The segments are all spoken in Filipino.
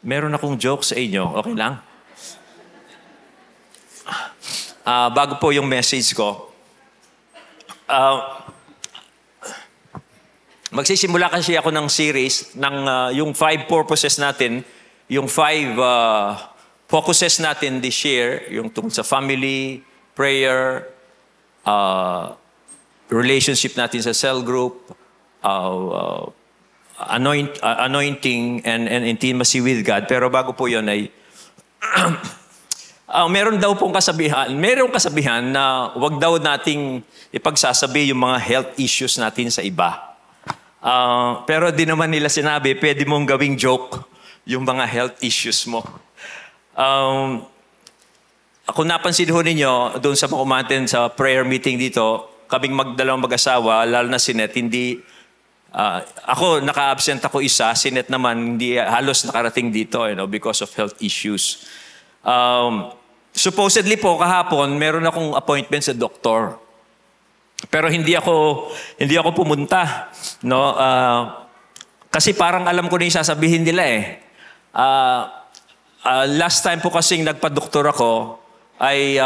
Meron akong joke sa inyo. Okay lang? Bago po yung message ko, magsisimula kasi ako ng series ng yung 5 purposes natin, yung 5 focuses natin this year, yung tungkol sa family, prayer, relationship natin sa cell group, anointing and intimacy with God. Pero bago po yun ay merong kasabihan na wag daw nating ipagsasabi yung mga health issues natin sa iba. Pero di naman nila sinabi, pwede mong gawing joke yung mga health issues mo. Kung napansin ho ninyo, doon sa Makumantin sa prayer meeting dito, kaming magdalawang mag-asawa, lalo na si Net, hindi ako, naka-absent ako isa. Si Net naman, hindi halos nakarating dito because of health issues. Supposedly po, kahapon, meron akong appointment sa doktor. Pero hindi ako pumunta. No? Kasi parang alam ko na yung sasabihin nila eh. Last time po kasing nagpa-doktor ako, ay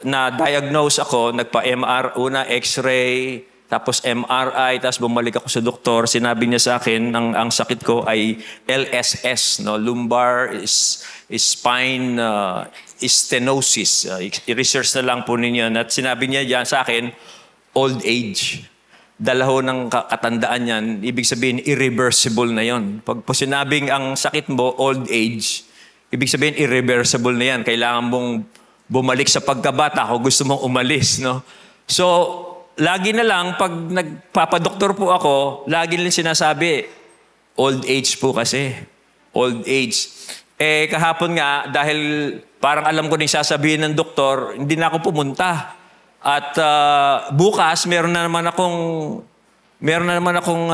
na-diagnose ako, nagpa-MR, una X-ray, tapos MRI, tapos bumalik ako sa doktor. Sinabi niya sa akin, ang sakit ko ay LSS, no? Lumbar spine stenosis. I-research na lang po ninyo. At sinabi niya dyan sa akin, old age. Dalaho ng katandaan yan, ibig sabihin, irreversible na yon. Pag po sinabing ang sakit mo, old age, ibig sabihin, irreversible na yan. Kailangan mong bumalik sa pagkabata kung gusto mong umalis, no? So, lagi na lang, pag nagpapadoktor po ako, lagi lang sinasabi, old age po kasi. Old age. Kahapon nga, dahil parang alam ko na yung sasabihin ng doktor, hindi na ako pumunta. At bukas, meron na naman akong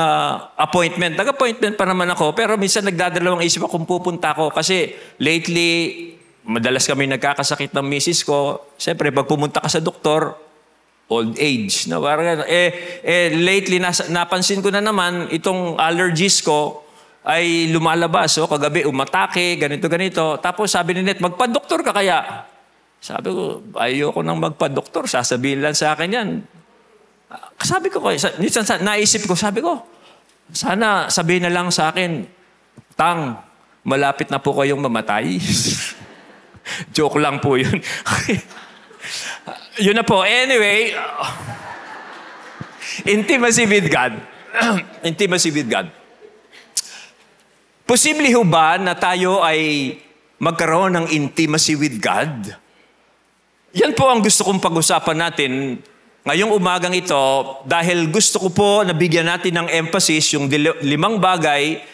appointment. Nag-appointment pa naman ako, pero minsan nagdadalawang isip ako kung pupunta ako. Kasi lately, madalas kami nagkakasakit ng misis ko. Siyempre, pag pumunta ka sa doktor, old age. No? Lately, napansin ko na naman, itong allergies ko ay lumalabas. So, kagabi, umatake, ganito. Tapos sabi ni Net, magpa-doktor ka kaya? Sabi ko, ayoko nang magpa-doktor. Sasabihin lang sa akin yan. Sabi ko, naisip ko, sana sabihin na lang sa akin, Tang, malapit na po kayong mamatay. Joke lang po yun. Yun na po. Anyway, intimacy with God. Intimacy with God. Posible ho ba na tayo ay magkaroon ng intimacy with God? Yan po ang gusto kong pag-usapan natin ngayong umagang ito dahil gusto ko po na bigyan natin ng emphasis yung 5 bagay,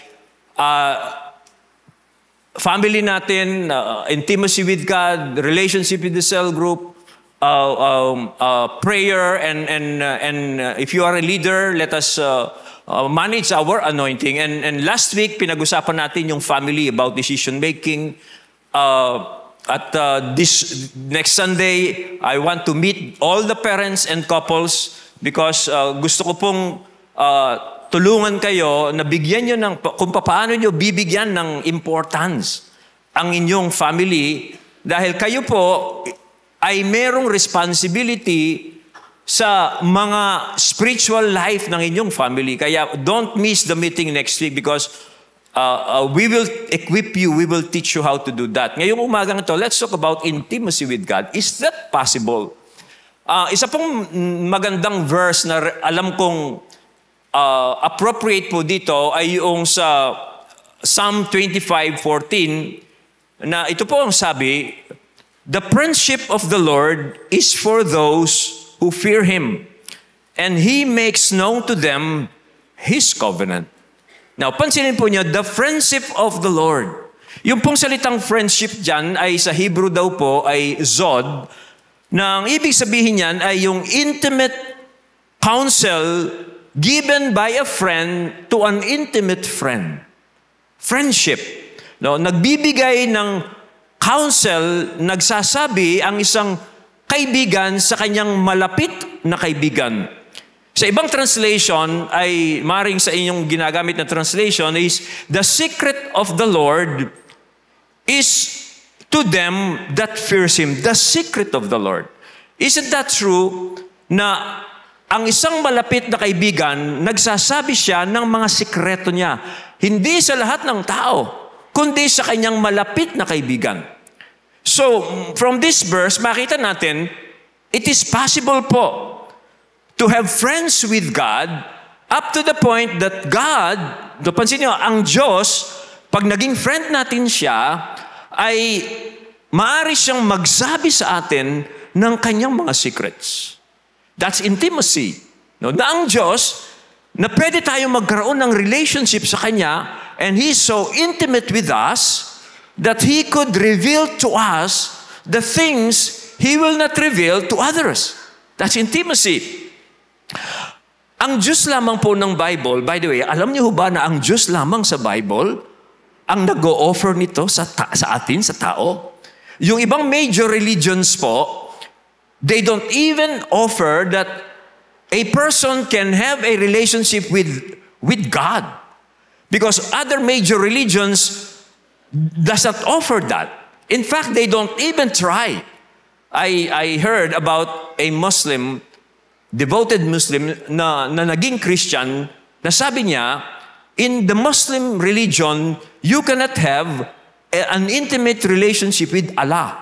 family natin, intimacy with God, relationship with the cell group, prayer, and if you are a leader, let us manage our anointing. And last week, pinag-usapan natin yung family about decision making. At this next Sunday, I want to meet all the parents and couples because gusto ko pong tulungan kayo na bigyan nyo kung paano nyo bibigyan ng importance ang inyong family dahil kayo po ay merong responsibility sa mga spiritual life ng inyong family. Kaya don't miss the meeting next week because we will equip you, we will teach you how to do that. Ngayong umagang ito, let's talk about intimacy with God. Is that possible? Isa pong magandang verse na alam kong appropriate po dito ay yung sa Psalm 25:14 na ito po ang sabi, the friendship of the Lord is for those who fear Him, and He makes known to them His covenant. Now, pansinin po niyo, the friendship of the Lord. Yung pong salitang friendship dyan ay sa Hebrew daw po ay zod, na ang ibig sabihin niyan ay yung intimate counsel given by a friend to an intimate friend. Friendship. No, nagbibigay ng counsel, nagsasabi ang isang kaibigan sa kanyang malapit na kaibigan. Sa ibang translation ay maring sa inyong ginagamit na translation is the secret of the Lord is to them that fears Him, the secret of the Lord. Isn't that true na ang isang malapit na kaibigan, nagsasabi siya ng mga sikreto niya, hindi sa lahat ng tao, kundi sa kanyang malapit na kaibigan. So, from this verse, makita natin, it is possible po to have friends with God up to the point that God, pansin niyo, ang Diyos, pag naging friend natin siya, ay maaari siyang magsabi sa atin ng kanyang mga secrets. That's intimacy. No? Na ang Diyos, na pwede tayong magkaroon ng relationship sa Kanya, and He is so intimate with us that He could reveal to us the things He will not reveal to others. That's intimacy. Ang Diyos lamang po ng Bible, by the way, alam niyo ba na ang Diyos lamang sa Bible ang nag-o-offer nito sa atin, sa tao? Yung ibang major religions po, they don't even offer that a person can have a relationship with God. Because other major religions does not offer that. In fact, they don't even try. I heard about a Muslim, devoted Muslim na naging Christian, na sabi niya, in the Muslim religion, you cannot have an intimate relationship with Allah.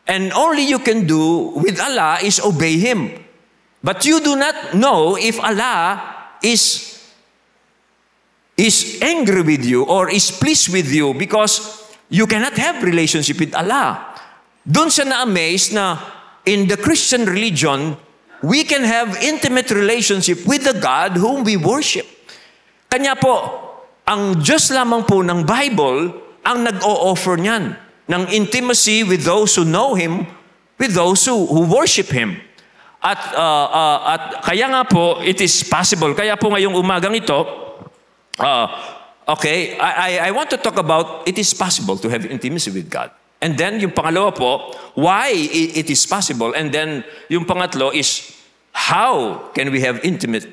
And only you can do with Allah is obey Him. But you do not know if Allah is angry with you or is pleased with you because you cannot have relationship with Allah. Doon siya na-amaze na in the Christian religion, we can have intimate relationship with the God whom we worship. Kanya po, ang Diyos lamang po ng Bible ang nag-o-offer niyan ng intimacy with those who know Him, with those who worship Him. At kaya nga po, it is possible. Kaya po ngayong umagang ito, okay, I want to talk about it is possible to have intimacy with God. And then yung pangalawa po, why it is possible. And then yung pangatlo is, how can we have intimate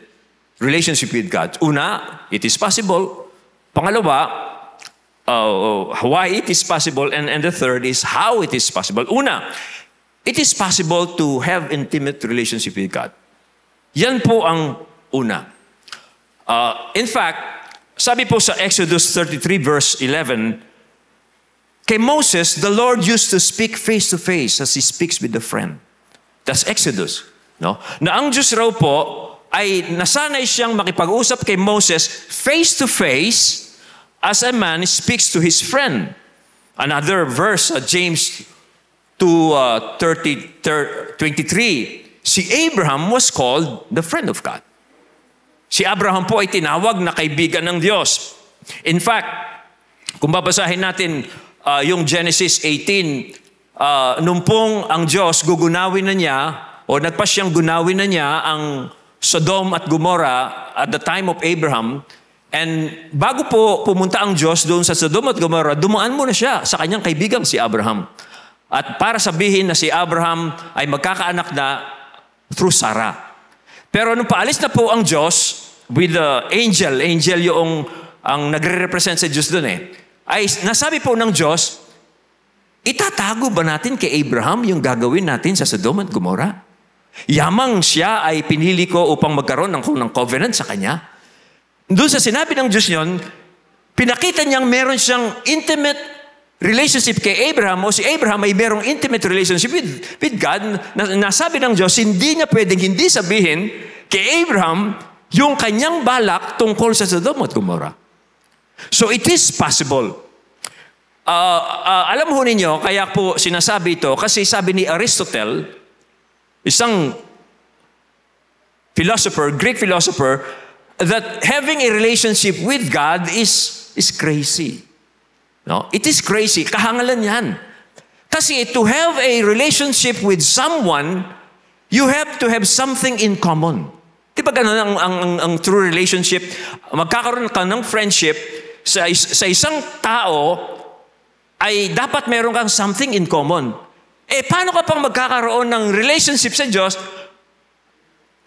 relationship with God? Una, it is possible. Pangalawa, why it is possible. And the third is, how it is possible. Una, it is possible to have intimate relationship with God. Yan po ang una. In fact, sabi po sa Exodus 33 verse 11, kay Moses, the Lord used to speak face to face as He speaks with a friend. That's Exodus. No? Na ang Diyos raw po ay nasanay siyang makipag-usap kay Moses face to face as a man speaks to his friend. Another verse, James 2:23, si Abraham was called the friend of God. Si Abraham po ay tinawag na kaibigan ng Diyos. In fact, kung babasahin natin yung Genesis 18, nung pong ang Diyos gugunawin na niya, o nagpa siyang gunawin na niya ang Sodom at Gomorrah at the time of Abraham, and bago po pumunta ang Diyos doon sa Sodom at Gomorrah, dumaan muna siya sa kanyang kaibigang si Abraham. At para sabihin na si Abraham ay magkakaanak na through Sarah. Pero nung paalis na po ang Diyos with the angel yung ang nagre-represent sa Diyos doon ay nasabi po ng Diyos, itatago ba natin kay Abraham yung gagawin natin sa Sodom at Gomorrah? Yamang siya ay pinili ko upang magkaroon ng covenant sa kanya. Doon sa sinabi ng Diyos yun, pinakita niyang meron siyang intimate relationship kay Abraham, o si Abraham ay merong intimate relationship with God, na nasabi ng Diyos, hindi niya pwedeng hindi sabihin kay Abraham yung kanyang balak tungkol sa Sodom at Gomorrah. So it is possible. Alam ho ninyo, kaya po sinasabi ito, kasi sabi ni Aristotle, isang philosopher, Greek philosopher, that having a relationship with God is crazy. No? It is crazy. Kahangalan yan. Kasi to have a relationship with someone, you have to have something in common. Di ba ganun ang true relationship? Magkakaroon ka ng friendship sa isang tao ay dapat meron kang something in common. Paano ka pang magkakaroon ng relationship sa Diyos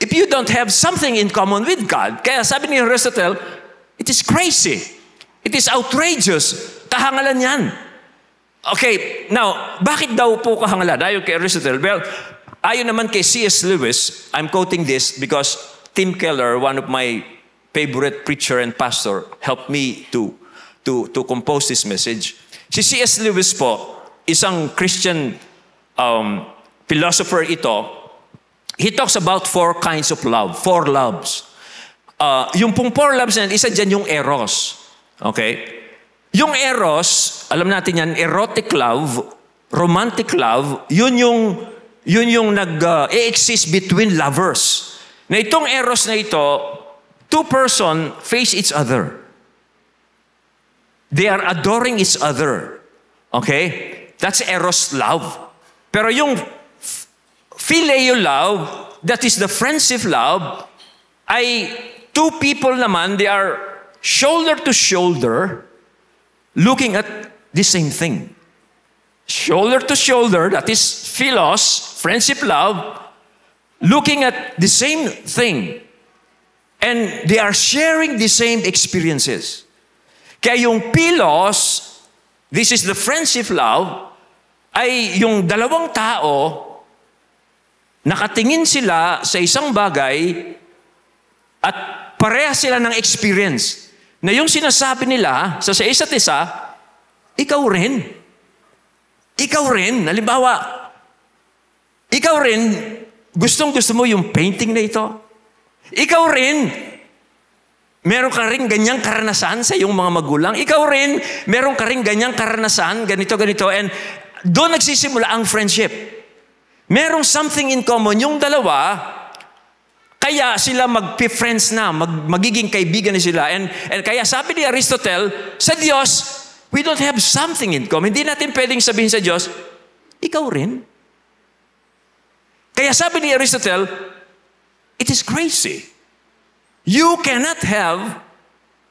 if you don't have something in common with God? Kaya sabi ni Aristotle, it is crazy. It is outrageous. Kahangalan yan. Okay, now, bakit daw po kahangalan? Ayon kay Aristotle, well, ayon naman kay C.S. Lewis, I'm quoting this because Tim Keller, one of my favorite preacher and pastor, helped me to compose this message. Si C.S. Lewis po, isang Christian philosopher ito, he talks about 4 kinds of love, 4 loves. Yung pong 4 loves na isa dyan yung eros. Okay? Yung eros, alam natin yan, erotic love, romantic love, yun yung nag-exist between lovers. Na itong eros na ito, 2 person face each other. They are adoring each other. Okay? That's eros love. Pero yung phileo love, that is the friendship love, ay 2 people naman, they are shoulder to shoulder, looking at the same thing. Shoulder to shoulder, that is philos, friendship love, looking at the same thing. And they are sharing the same experiences. Kaya yung philos, this is the friendship love, ay yung dalawang tao, nakatingin sila sa isang bagay at pareha sila ng experience. Na yung sinasabi nila sa isa't isa, ikaw rin. Ikaw rin. Halimbawa, ikaw rin, gustong-gusto mo yung painting na ito. Ikaw rin, meron ka rin ganyang karanasan sa iyong mga magulang. Ikaw rin, meron ka rin ganyang karanasan, ganito. And doon nagsisimula ang friendship. Merong something in common. Yung dalawa, kaya sila mag-friends na, magiging kaibigan na sila. And kaya sabi ni Aristotle, sa Diyos, we don't have something in common. Hindi natin pwedeng sabihin sa Diyos, ikaw rin. Kaya sabi ni Aristotle, it is crazy. You cannot have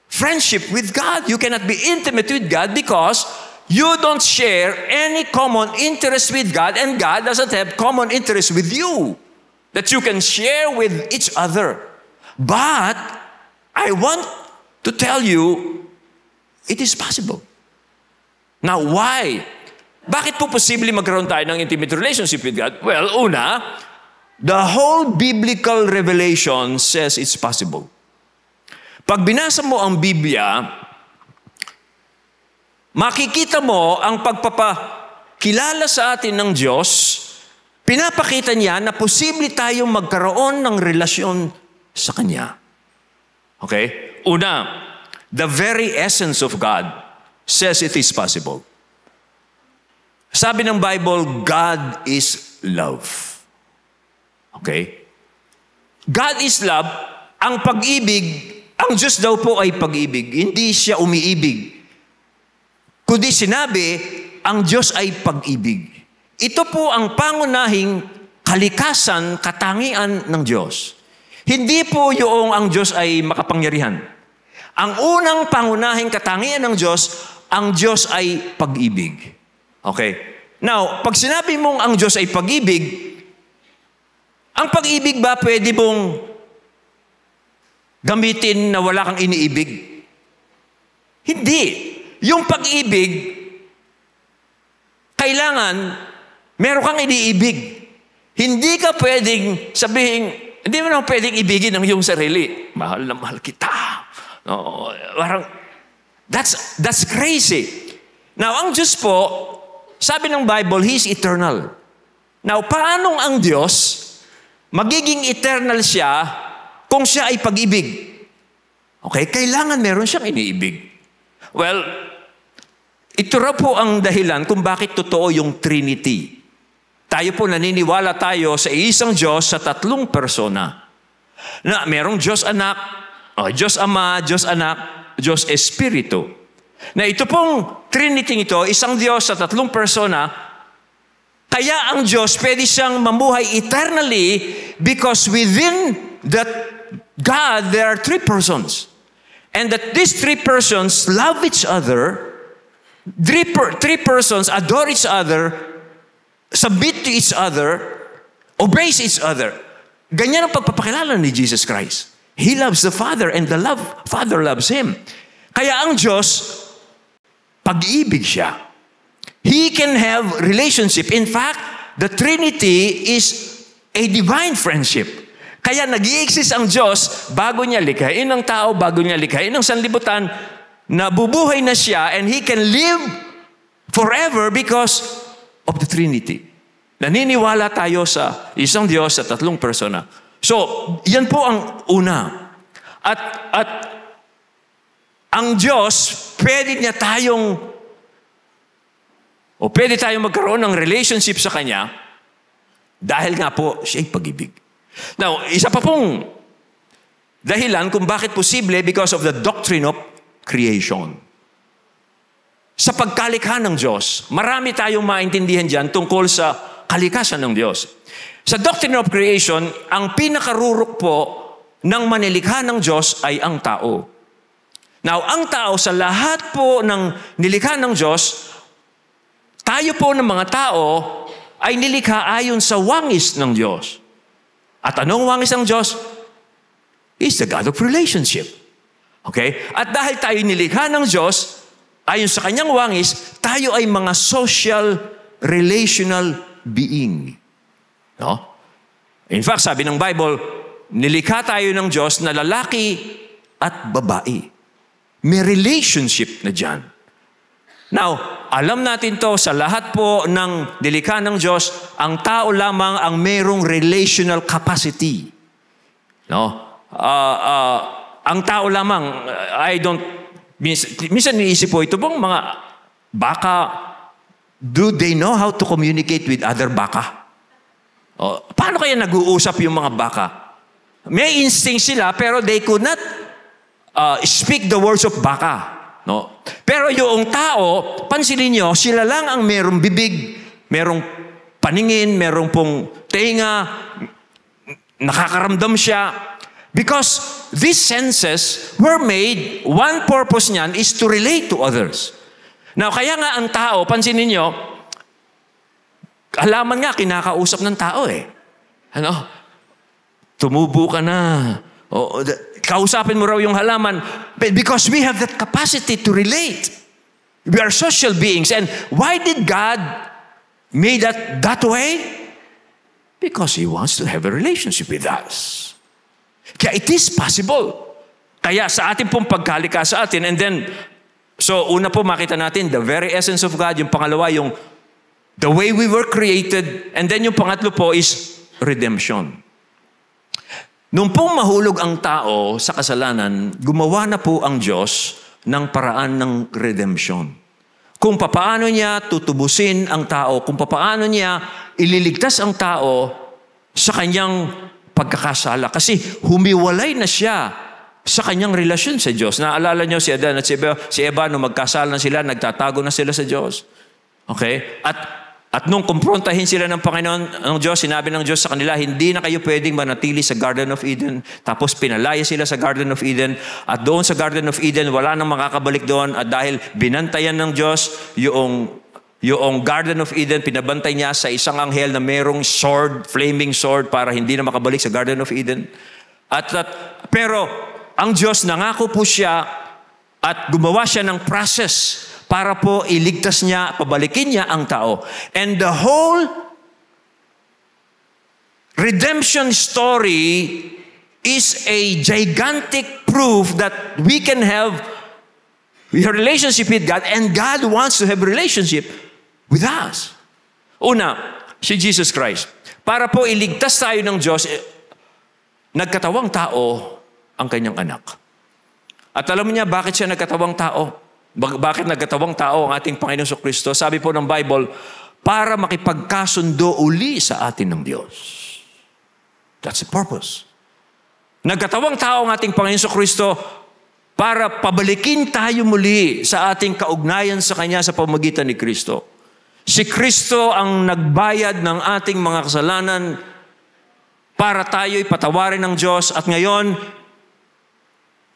friendship with God. You cannot be intimate with God because you don't share any common interest with God and God doesn't have common interest with you that you can share with each other. But I want to tell you, it is possible. Now, why? Bakit po posible magkaroon tayo ng intimate relationship with God? Well, una, the whole biblical revelation says it's possible. Pag binasa mo ang Biblia, makikita mo ang pagpapakilala sa atin ng Diyos. Pinapakita niya na posible tayong magkaroon ng relasyon sa Kanya. Okay? Una, the very essence of God says it is possible. Sabi ng Bible, God is love. Okay? God is love. Ang pag-ibig, ang Diyos daw po ay pag-ibig. Hindi siya umiibig. Kundi sinabi, ang Diyos ay pag-ibig. Ito po ang pangunahing kalikasan, katangian ng Diyos. Hindi po yung ang Diyos ay makapangyarihan. Ang unang pangunahing katangian ng Diyos, ang Diyos ay pag-ibig. Okay? Now, pag sinabi mong ang Diyos ay pag-ibig, ang pag-ibig ba pwede mong gamitin na wala kang iniibig? Hindi. Yung pag-ibig, kailangan meron kang iniibig. Hindi ka pwedeng sabihin, hindi mo naman pwedeng ibigin ang iyong sarili. Mahal na mahal kita. No, parang, that's crazy. Now, ang Diyos po, sabi ng Bible, He is eternal. Now, paanong ang Diyos, magiging eternal siya kung siya ay pag-ibig? Okay, kailangan meron siyang iniibig. Well, ito raw po ang dahilan kung bakit totoo yung Trinity. Tayo po naniniwala tayo sa isang Diyos sa 3 persona. Na merong Diyos Anak, Diyos Ama, Diyos Anak, Diyos Espiritu. Na ito pong Trinity ito, isang Diyos sa 3 persona, kaya ang Diyos pwede siyang mamuhay eternally because within that God, there are 3 persons. And that these 3 persons love each other, 3 persons adore each other, submit to each other, obeys each other. Ganyan ang pagpapakilala ni Jesus Christ. He loves the Father and the Father loves Him. Kaya ang Diyos, pag-ibig siya. He can have relationship. In fact, the Trinity is a divine friendship. Kaya nag-i-exist ang Diyos bago niya likhain ng tao, bago niya likhain ng sanlibutan, nabubuhay na siya, and He can live forever because of the Trinity. Naniniwala tayo sa isang Diyos sa tatlong persona. So, yan po ang una. At ang Diyos, pwede tayong magkaroon ng relationship sa Kanya dahil nga po siya'y pag-ibig. Now, isa pa pong dahilan kung bakit posible because of the doctrine of creation. Sa pagkalikha ng Diyos, marami tayong maintindihan dyan tungkol sa kalikasan ng Diyos. Sa doctrine of creation, ang pinakarurok po ng manilikha ng Diyos ay ang tao. Now, ang tao sa lahat po ng nilikha ng Diyos, tayo po ng mga tao ay nilikha ayon sa wangis ng Diyos. At anong wangis ng Diyos? Is the God of relationship. Okay? At dahil tayo nilikha ng Diyos, ayon sa kanyang wangis, tayo ay mga social, relational being. No? In fact, sabi ng Bible, nilikha tayo ng Diyos na lalaki at babae. May relationship na dyan. Now, alam natin to sa lahat po ng nilikha ng Diyos, ang tao lamang ang mayroong relational capacity. No? Ang tao lamang, minsan iniisip po ito bang mga baka, do they know how to communicate with other baka? Paano kaya nag-uusap yung mga baka? May instinct sila pero they could not speak the words of baka. No? Pero yung tao, pansinin nyo, sila lang ang merong bibig, merong paningin, merong pong tenga, nakakaramdam siya. Because these senses were made, one purpose niyan is to relate to others. Now, kaya nga ang tao, pansinin nyo, halaman nga, kinakausap ng tao eh. Ano? Tumubo ka na. Kausapin mo raw yung halaman. Because we have that capacity to relate. We are social beings. And why did God make that way? Because He wants to have a relationship with us. Kaya it is possible. Kaya sa ating pong pagkalika sa atin, and then, so una po makita natin, the very essence of God. Yung pangalawa, yung the way we were created. And then yung pangatlo po is redemption. Nung pong mahulog ang tao sa kasalanan, gumawa na po ang Diyos ng paraan ng redemption. Kung papaano niya tutubusin ang tao, kung papaano niya ililigtas ang tao sa kanyang pagkakasala. Kasi humiwalay na siya sa kanyang relasyon sa Diyos. Naalala niyo si Adan at si Eva, nung magkasala na sila, nagtatago na sila sa Diyos. Okay? At nung kumprontahin sila ng Panginoon, ng Diyos, sinabi ng Diyos sa kanila, hindi na kayo pwedeng manatili sa Garden of Eden. Tapos pinalaya sila sa Garden of Eden. At doon sa Garden of Eden, wala nang makakabalik doon. At dahil binantayan ng Diyos yung Garden of Eden, pinabantay niya sa isang anghel na merong sword, flaming sword, para hindi na makabalik sa Garden of Eden. Pero ang Diyos, nangako po siya at gumawa siya ng process para po iligtas niya, pabalikin niya ang tao. And the whole redemption story is a gigantic proof that we can have a relationship with God, and God wants to have a relationship with us. Una, si Jesus Christ. Para po iligtas tayo ng Diyos, nagkatawang tao ang kanyang anak. At alam niya bakit siya nagkatawang tao? Bakit nagkatawang tao ang ating Panginoon Jesucristo? Sabi po ng Bible, para makipagkasundo uli sa atin ng Diyos. That's the purpose. Nagkatawang tao ang ating Panginoon Jesucristo para pabalikin tayo muli sa ating kaugnayan sa Kanya sa pamamagitan ni Kristo. Si Kristo ang nagbayad ng ating mga kasalanan para tayo'y patawarin ng Diyos, at ngayon,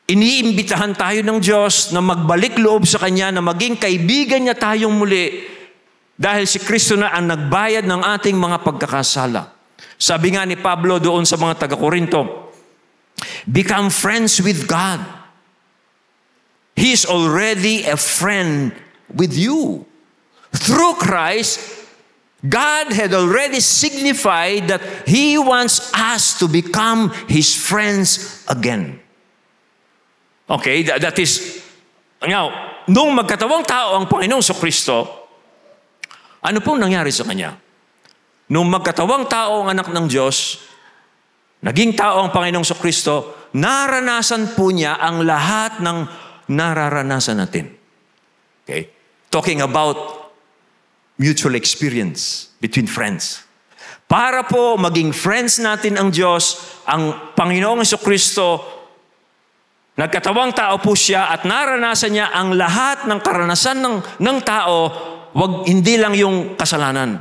iniimbitahan tayo ng Diyos na magbalik loob sa Kanya, na maging kaibigan niya tayong muli dahil si Kristo na ang nagbayad ng ating mga pagkakasala. Sabi nga ni Pablo doon sa mga taga-Korinto, become friends with God. He is already a friend with you through Christ, God had already signified that He wants us to become His friends again. Okay, that is, now, nung magkatawang tao ang Panginoong Kristo, ano pong nangyari sa Kanya? Nung magkatawang tao ang anak ng Diyos, naging tao ang Panginoong Kristo, naranasan po niya ang lahat ng nararanasan natin. Okay? Talking about mutual experience between friends. Para po maging friends natin ang Diyos, ang Panginoong Kristo, nagkatawang tao po siya at naranasan niya ang lahat ng karanasan ng tao, hindi lang yung kasalanan.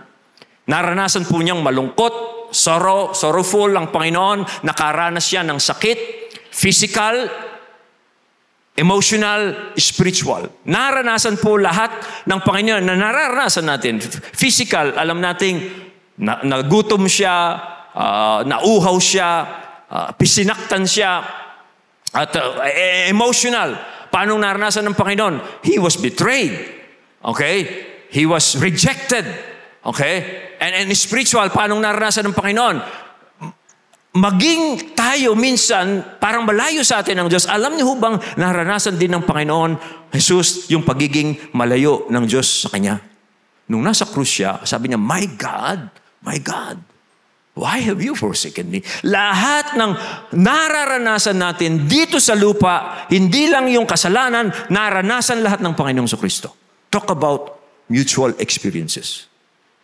Naranasan po niyang malungkot, sorrowful ang Panginoon, nakaranas siya ng sakit, physical, emotional, spiritual. Naranasan po lahat ng Panginoon na nararanasan natin. Physical, alam nating nagutom siya, nauhaw siya, pisinaktan siya, at emotional. Paano naranasan ng Panginoon? He was betrayed. Okay? He was rejected. Okay? And spiritual, paano naranasan ng Panginoon? Maging tayo minsan, parang malayo sa atin ng Diyos. Alam niyo bang naranasan din ng Panginoon, Jesus, yung pagiging malayo ng Diyos sa Kanya? Nung nasa krus siya, sabi niya, my God, why have you forsaken me? Lahat ng nararanasan natin dito sa lupa, hindi lang yung kasalanan, naranasan lahat ng Panginoong Kristo. Talk about mutual experiences.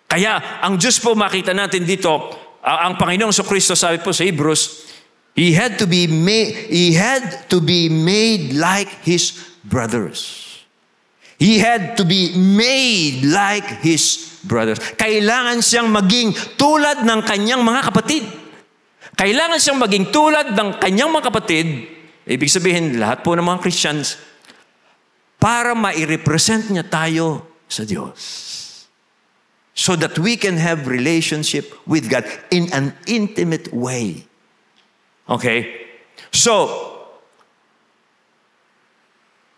Kaya, ang Diyos po makita natin dito, ang Panginoong Kristo, sabi po sa Hebrews, He had to be made like His brothers. He had to be made like His brothers. Kailangan siyang maging tulad ng kanyang mga kapatid. Kailangan siyang maging tulad ng kanyang mga kapatid. Ibig sabihin, lahat po ng mga Christians, para ma-represent niya tayo sa Diyos. So that we can have relationship with God in an intimate way. Okay? So,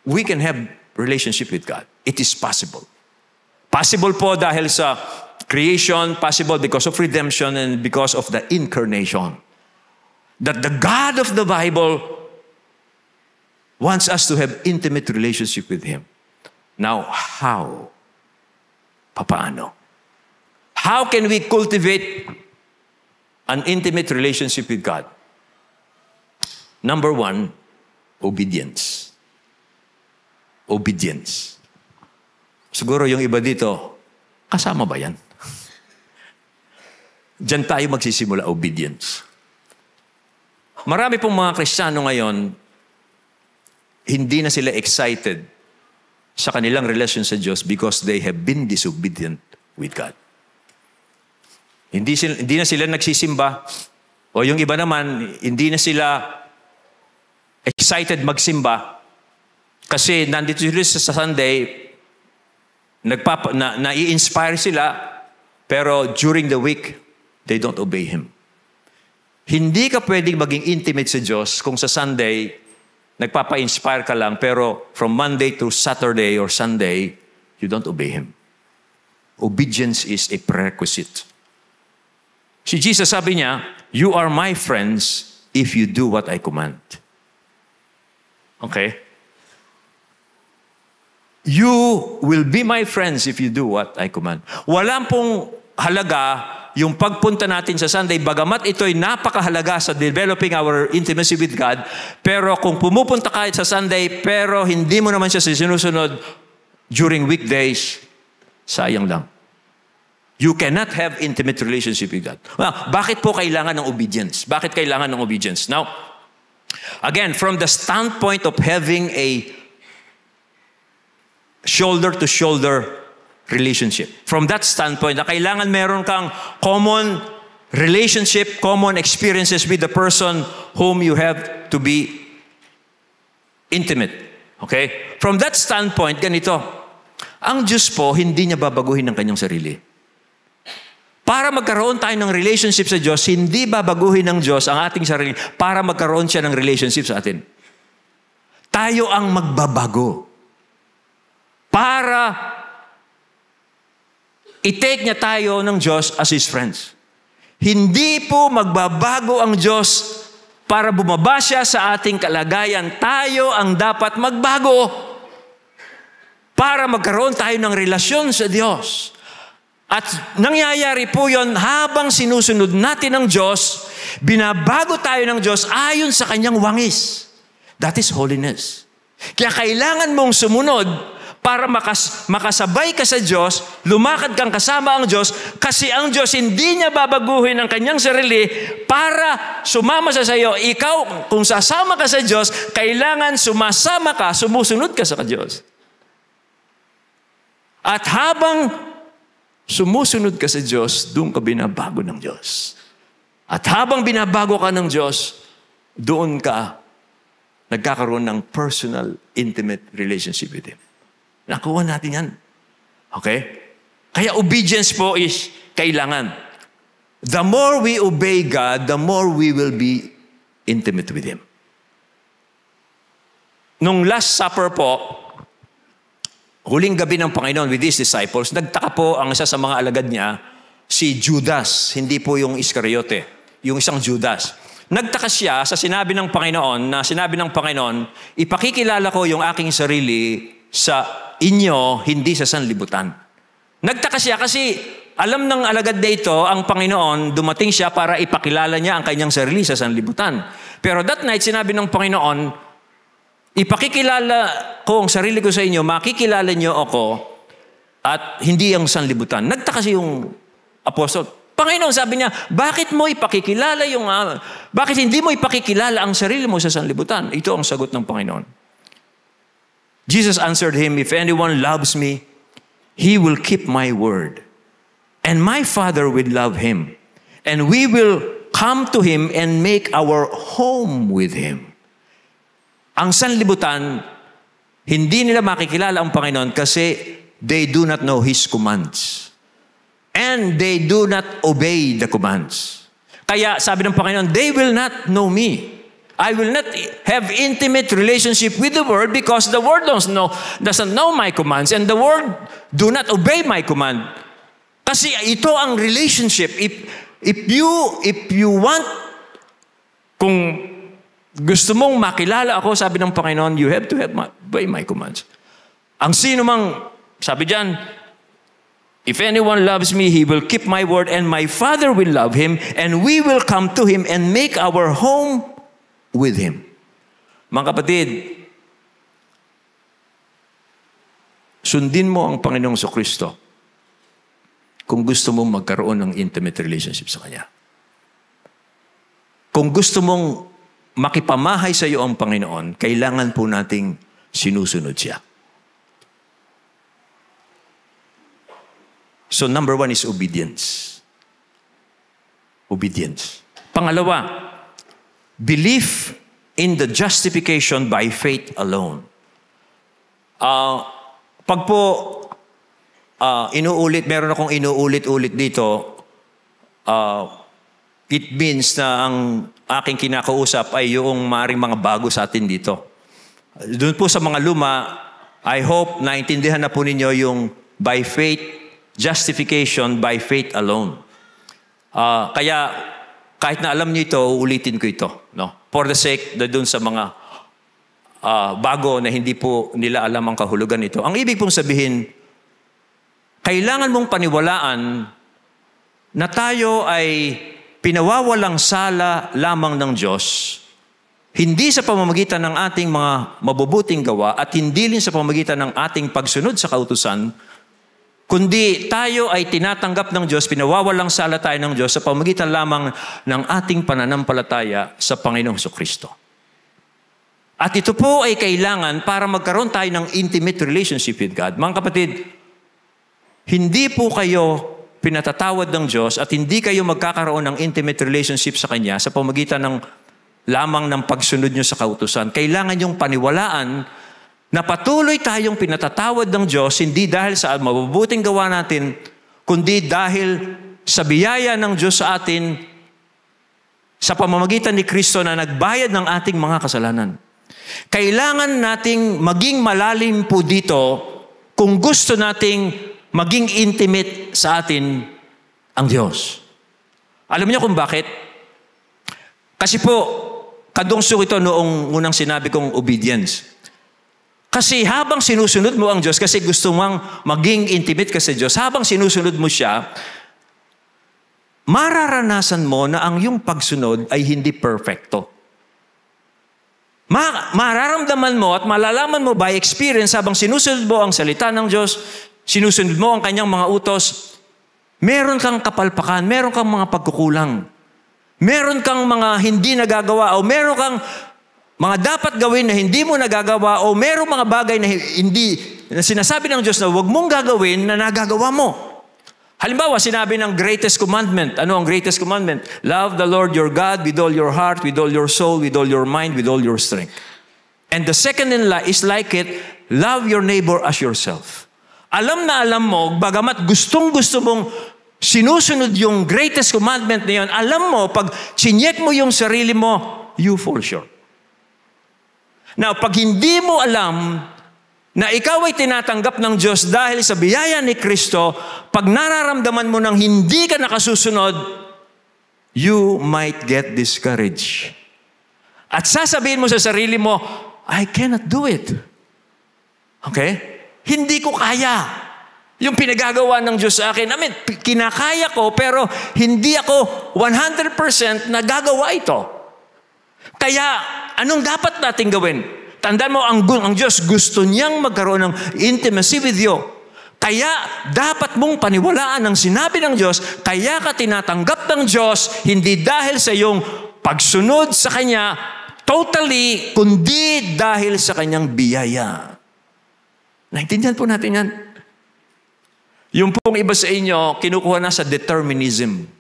we can have relationship with God. It is possible. Possible po dahil sa creation, possible because of redemption, and because of the incarnation. That the God of the Bible wants us to have intimate relationship with Him. Now, how? Papaano? How can we cultivate an intimate relationship with God? Number one, obedience. Obedience. Siguro yung iba dito, kasama ba yan? Diyan tayo magsisimula, obedience. Marami pong mga Kristiyano ngayon, hindi na sila excited sa kanilang relasyon sa Diyos because they have been disobedient with God. Hindi na sila nagsisimba. O yung iba naman, hindi na sila excited magsimba. Kasi nandito sila sa Sunday, na-i-inspire sila, pero during the week, they don't obey Him. Hindi ka pwedeng maging intimate sa Diyos kung sa Sunday, nagpapa-inspire ka lang, pero from Monday to Saturday or Sunday, you don't obey Him. Obedience is a prerequisite. Si Jesus sabi niya, you are my friends if you do what I command. Okay? You will be my friends if you do what I command. Walang pong halaga yung pagpunta natin sa Sunday, bagamat ito'y napakahalaga sa developing our intimacy with God, pero kung pumupunta ka sa Sunday, pero hindi mo naman siya sinusunod during weekdays, sayang lang. You cannot have intimate relationship with God. Well, bakit po kailangan ng obedience? Bakit kailangan ng obedience? Now, again, from the standpoint of having a shoulder-to-shoulder relationship. From that standpoint, na kailangan meron kang common relationship, common experiences with the person whom you have to be intimate. Okay? From that standpoint, ganito, ang Diyos po, hindi niya babaguhin ang kanyang sarili. Para magkaroon tayo ng relationship sa Diyos, hindi babaguhin ng Diyos ang ating sarili para magkaroon siya ng relationship sa atin. Tayo ang magbabago. Para i-take niya tayo ng Diyos as His friends. Hindi po magbabago ang Diyos para bumaba siya sa ating kalagayan. Tayo ang dapat magbago para magkaroon tayo ng relasyon sa Diyos. At nangyayari po yon habang sinusunod natin ang Diyos, binabago tayo ng Diyos ayon sa Kanyang wangis. That is holiness. Kaya kailangan mong sumunod para makasabay ka sa Diyos, lumakad kang kasama ang Diyos, kasi ang Diyos hindi niya babaguhin ang Kanyang sarili para sumama sa iyo. Ikaw, kung sasama ka sa Diyos, kailangan sumasama ka, sumusunod ka sa Diyos. At habang sumusunod ka sa Diyos, doon ka binabago ng Diyos. At habang binabago ka ng Diyos, doon ka nagkakaroon ng personal, intimate relationship with Him. Nakuha natin yan. Okay? Kaya obedience po is kailangan. The more we obey God, the more we will be intimate with Him. Nung Last Supper po, huling gabi ng Panginoon with His disciples, nagtaka po ang isa sa mga alagad niya, si Judas, hindi po yung Iscariote, yung isang Judas. Nagtaka siya sa sinabi ng Panginoon, ipakikilala ko yung aking sarili sa inyo, hindi sa sanlibutan. Nagtaka siya kasi alam ng alagad na ito, ang Panginoon, dumating siya para ipakilala niya ang kanyang sarili sa sanlibutan. Pero that night, sinabi ng Panginoon, ipakikilala ko ang sarili ko sa inyo, makikilala niyo ako, at hindi ang sanlibutan. Nagtaka siya yung apostol. Panginoon, sabi niya, bakit hindi mo ipakikilala ang sarili mo sa sanlibutan? Ito ang sagot ng Panginoon. Jesus answered him, if anyone loves me, he will keep my word. And my Father will love him. And we will come to him and make our home with him. Ang sanlibutan, hindi nila makikilala ang Panginoon kasi they do not know His commands. And they do not obey the commands. Kaya sabi ng Panginoon, they will not know me. I will not have intimate relationship with the world because the world doesn't know my commands and the world do not obey my command. Kasi ito ang relationship. If you want, kung gusto mong makilala ako, sabi ng Panginoon, you have to obey my commands. Ang sino mang, sabi diyan, if anyone loves me, he will keep my word, and my Father will love him, and we will come to him and make our home with him. Mga kapatid, sundin mo ang Panginoong Kristo kung gusto mong magkaroon ng intimate relationship sa Kanya. Kung gusto mong makipamahay sa iyo ang Panginoon, kailangan po nating sinusunod siya. So number 1 is obedience. Obedience. Pangalawa, belief in the justification by faith alone. Pag po meron akong inuulit-ulit dito, it means na ang aking kinakausap ay yung maaaring mga bago sa atin dito. Doon po sa mga luma, I hope naintindihan na po ninyo yung by faith, justification by faith alone. Kaya kahit na alam niyo ito, ulitin ko ito. No? For the sake na doon sa mga bago na hindi po nila alam ang kahulugan nito. Ang ibig pong sabihin, kailangan mong paniwalaan na tayo ay pinawawalang sala lamang ng Diyos, hindi sa pamamagitan ng ating mga mabubuting gawa at hindi rin sa pamamagitan ng ating pagsunod sa kautusan, kundi tayo ay tinatanggap ng Diyos, pinawawalang sala tayo ng Diyos sa pamamagitan lamang ng ating pananampalataya sa Panginoong Kristo. At ito po ay kailangan para magkaroon tayo ng intimate relationship with God. Mga kapatid, hindi po kayo pinatatawad ng Diyos at hindi kayo magkakaroon ng intimate relationship sa Kanya sa pamamagitan lamang ng pagsunod nyo sa kautusan. Kailangan yung paniwalaan na patuloy tayong pinatatawad ng Diyos, hindi dahil sa mabubuting gawa natin, kundi dahil sa biyaya ng Diyos sa atin sa pamamagitan ni Kristo na nagbayad ng ating mga kasalanan. Kailangan nating maging malalim po dito kung gusto nating maging intimate sa atin ang Diyos. Alam niyo kung bakit? Kasi po, kadungso ito noong unang sinabi kong obedience. Kasi habang sinusunod mo ang Diyos, kasi gusto mong maging intimate ka sa Diyos, habang sinusunod mo siya, mararanasan mo na ang iyong pagsunod ay hindi perfecto. Mararamdaman mo at malalaman mo by experience habang sinusunod mo ang salita ng Diyos, sinusunod mo ang kanyang mga utos, meron kang kapalpakan, meron kang mga pagkukulang, meron kang mga hindi nagagawa o meron kang mga dapat gawin na hindi mo nagagawa o meron mga bagay na sinasabi ng Diyos na huwag mong gagawin na nagagawa mo. Halimbawa, sinabi ng greatest commandment. Ano ang greatest commandment? Love the Lord your God with all your heart, with all your soul, with all your mind, with all your strength. And the second is like it, love your neighbor as yourself. Alam na alam mo, bagamat gustong-gusto mong sinusunod yung greatest commandment na yun, alam mo, pag chinyek mo yung sarili mo, you fall short. Now, pag hindi mo alam na ikaw ay tinatanggap ng Diyos dahil sa biyaya ni Kristo, pag nararamdaman mo nang hindi ka nakasusunod, you might get discouraged. At sasabihin mo sa sarili mo, I cannot do it. Okay? Hindi ko kaya. Yung pinagagawa ng Diyos sa akin, kinakaya ko, pero hindi ako 100% nagagawa ito. Kaya, anong dapat natin gawin? Tandaan mo, ang Diyos gusto niyang magkaroon ng intimacy with you. Kaya dapat mong paniwalaan ang sinabi ng Diyos, kaya ka tinatanggap ng Diyos, hindi dahil sa iyong pagsunod sa Kanya, totally, kundi dahil sa Kanyang biyaya. Naintindihan po natin yan. Yung pong iba sa inyo, kinukuha na sa determinism.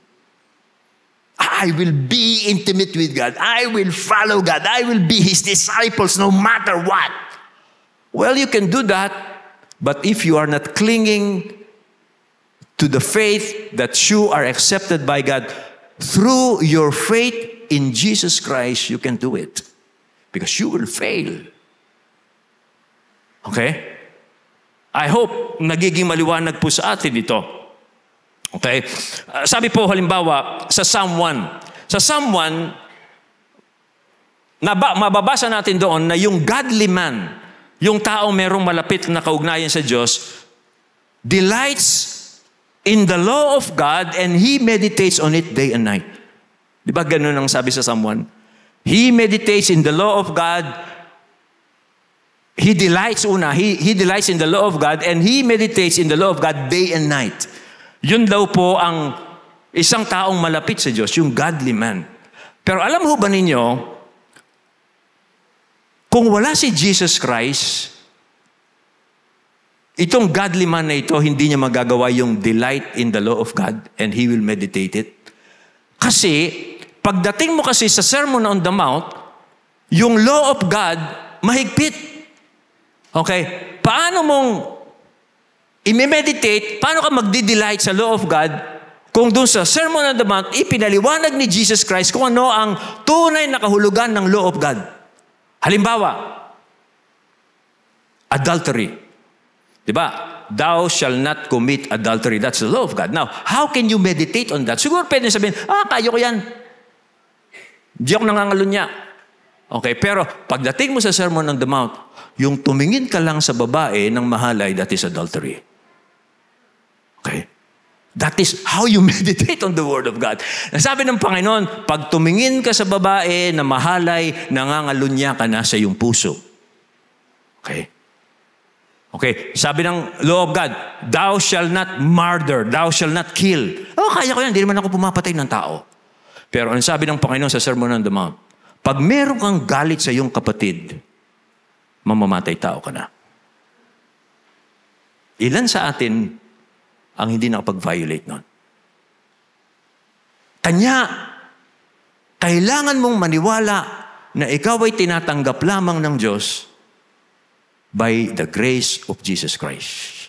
I will be intimate with God. I will follow God. I will be His disciples no matter what. Well, you can do that, but if you are not clinging to the faith that you are accepted by God, through your faith in Jesus Christ, you can do it. Because you will fail. Okay? I hope nagiging maliwanag po sa atin ito. Okay? Sabi po halimbawa sa Psalm 1. Sa Psalm 1, mababasa natin doon na yung godly man, yung taong merong malapit na kaugnayan sa Diyos, delights in the law of God and he meditates on it day and night. Di ba ganun ang sabi sa Psalm 1? He meditates in the law of God. He delights in the law of God and he meditates in the law of God day and night. Yun daw po ang isang taong malapit sa Diyos, yung godly man. Pero alam ho ba ninyo, kung wala si Jesus Christ, itong godly man na ito, hindi niya magagawa yung delight in the law of God and he will meditate it. Kasi, pagdating mo kasi sa Sermon on the Mount, yung law of God, mahigpit. Okay? Paano mong i-meditate, paano ka magdi-delight sa law of God kung doon sa Sermon on the Mount, ipinaliwanag ni Jesus Christ kung ano ang tunay na kahulugan ng law of God. Halimbawa, adultery. Diba? Thou shall not commit adultery. That's the law of God. Now, how can you meditate on that? Siguro pwede sabihin, kaya ko yan. Di ako nangangalunya. Okay, pero pagdating mo sa Sermon on the Mount, yung tumingin ka lang sa babae ng mahalay, that is adultery. Okay? That is how you meditate on the Word of God. Nasabi ng Panginoon, pag tumingin ka sa babae na mahalay, nangangalunya ka na sa iyong puso. Okay? Okay, sabi ng law of God, thou shall not murder, thou shall not kill. Kaya ko yan, hindi naman ako pumapatay ng tao. Pero ang sabi ng Panginoon sa Sermon on the Mount, pag meron kang galit sa iyong kapatid, mamamatay tao ka na. Ilan sa atin ang hindi nakapag-violate nun? Kanya, kailangan mong maniwala na ikaw ay tinatanggap lamang ng Diyos by the grace of Jesus Christ.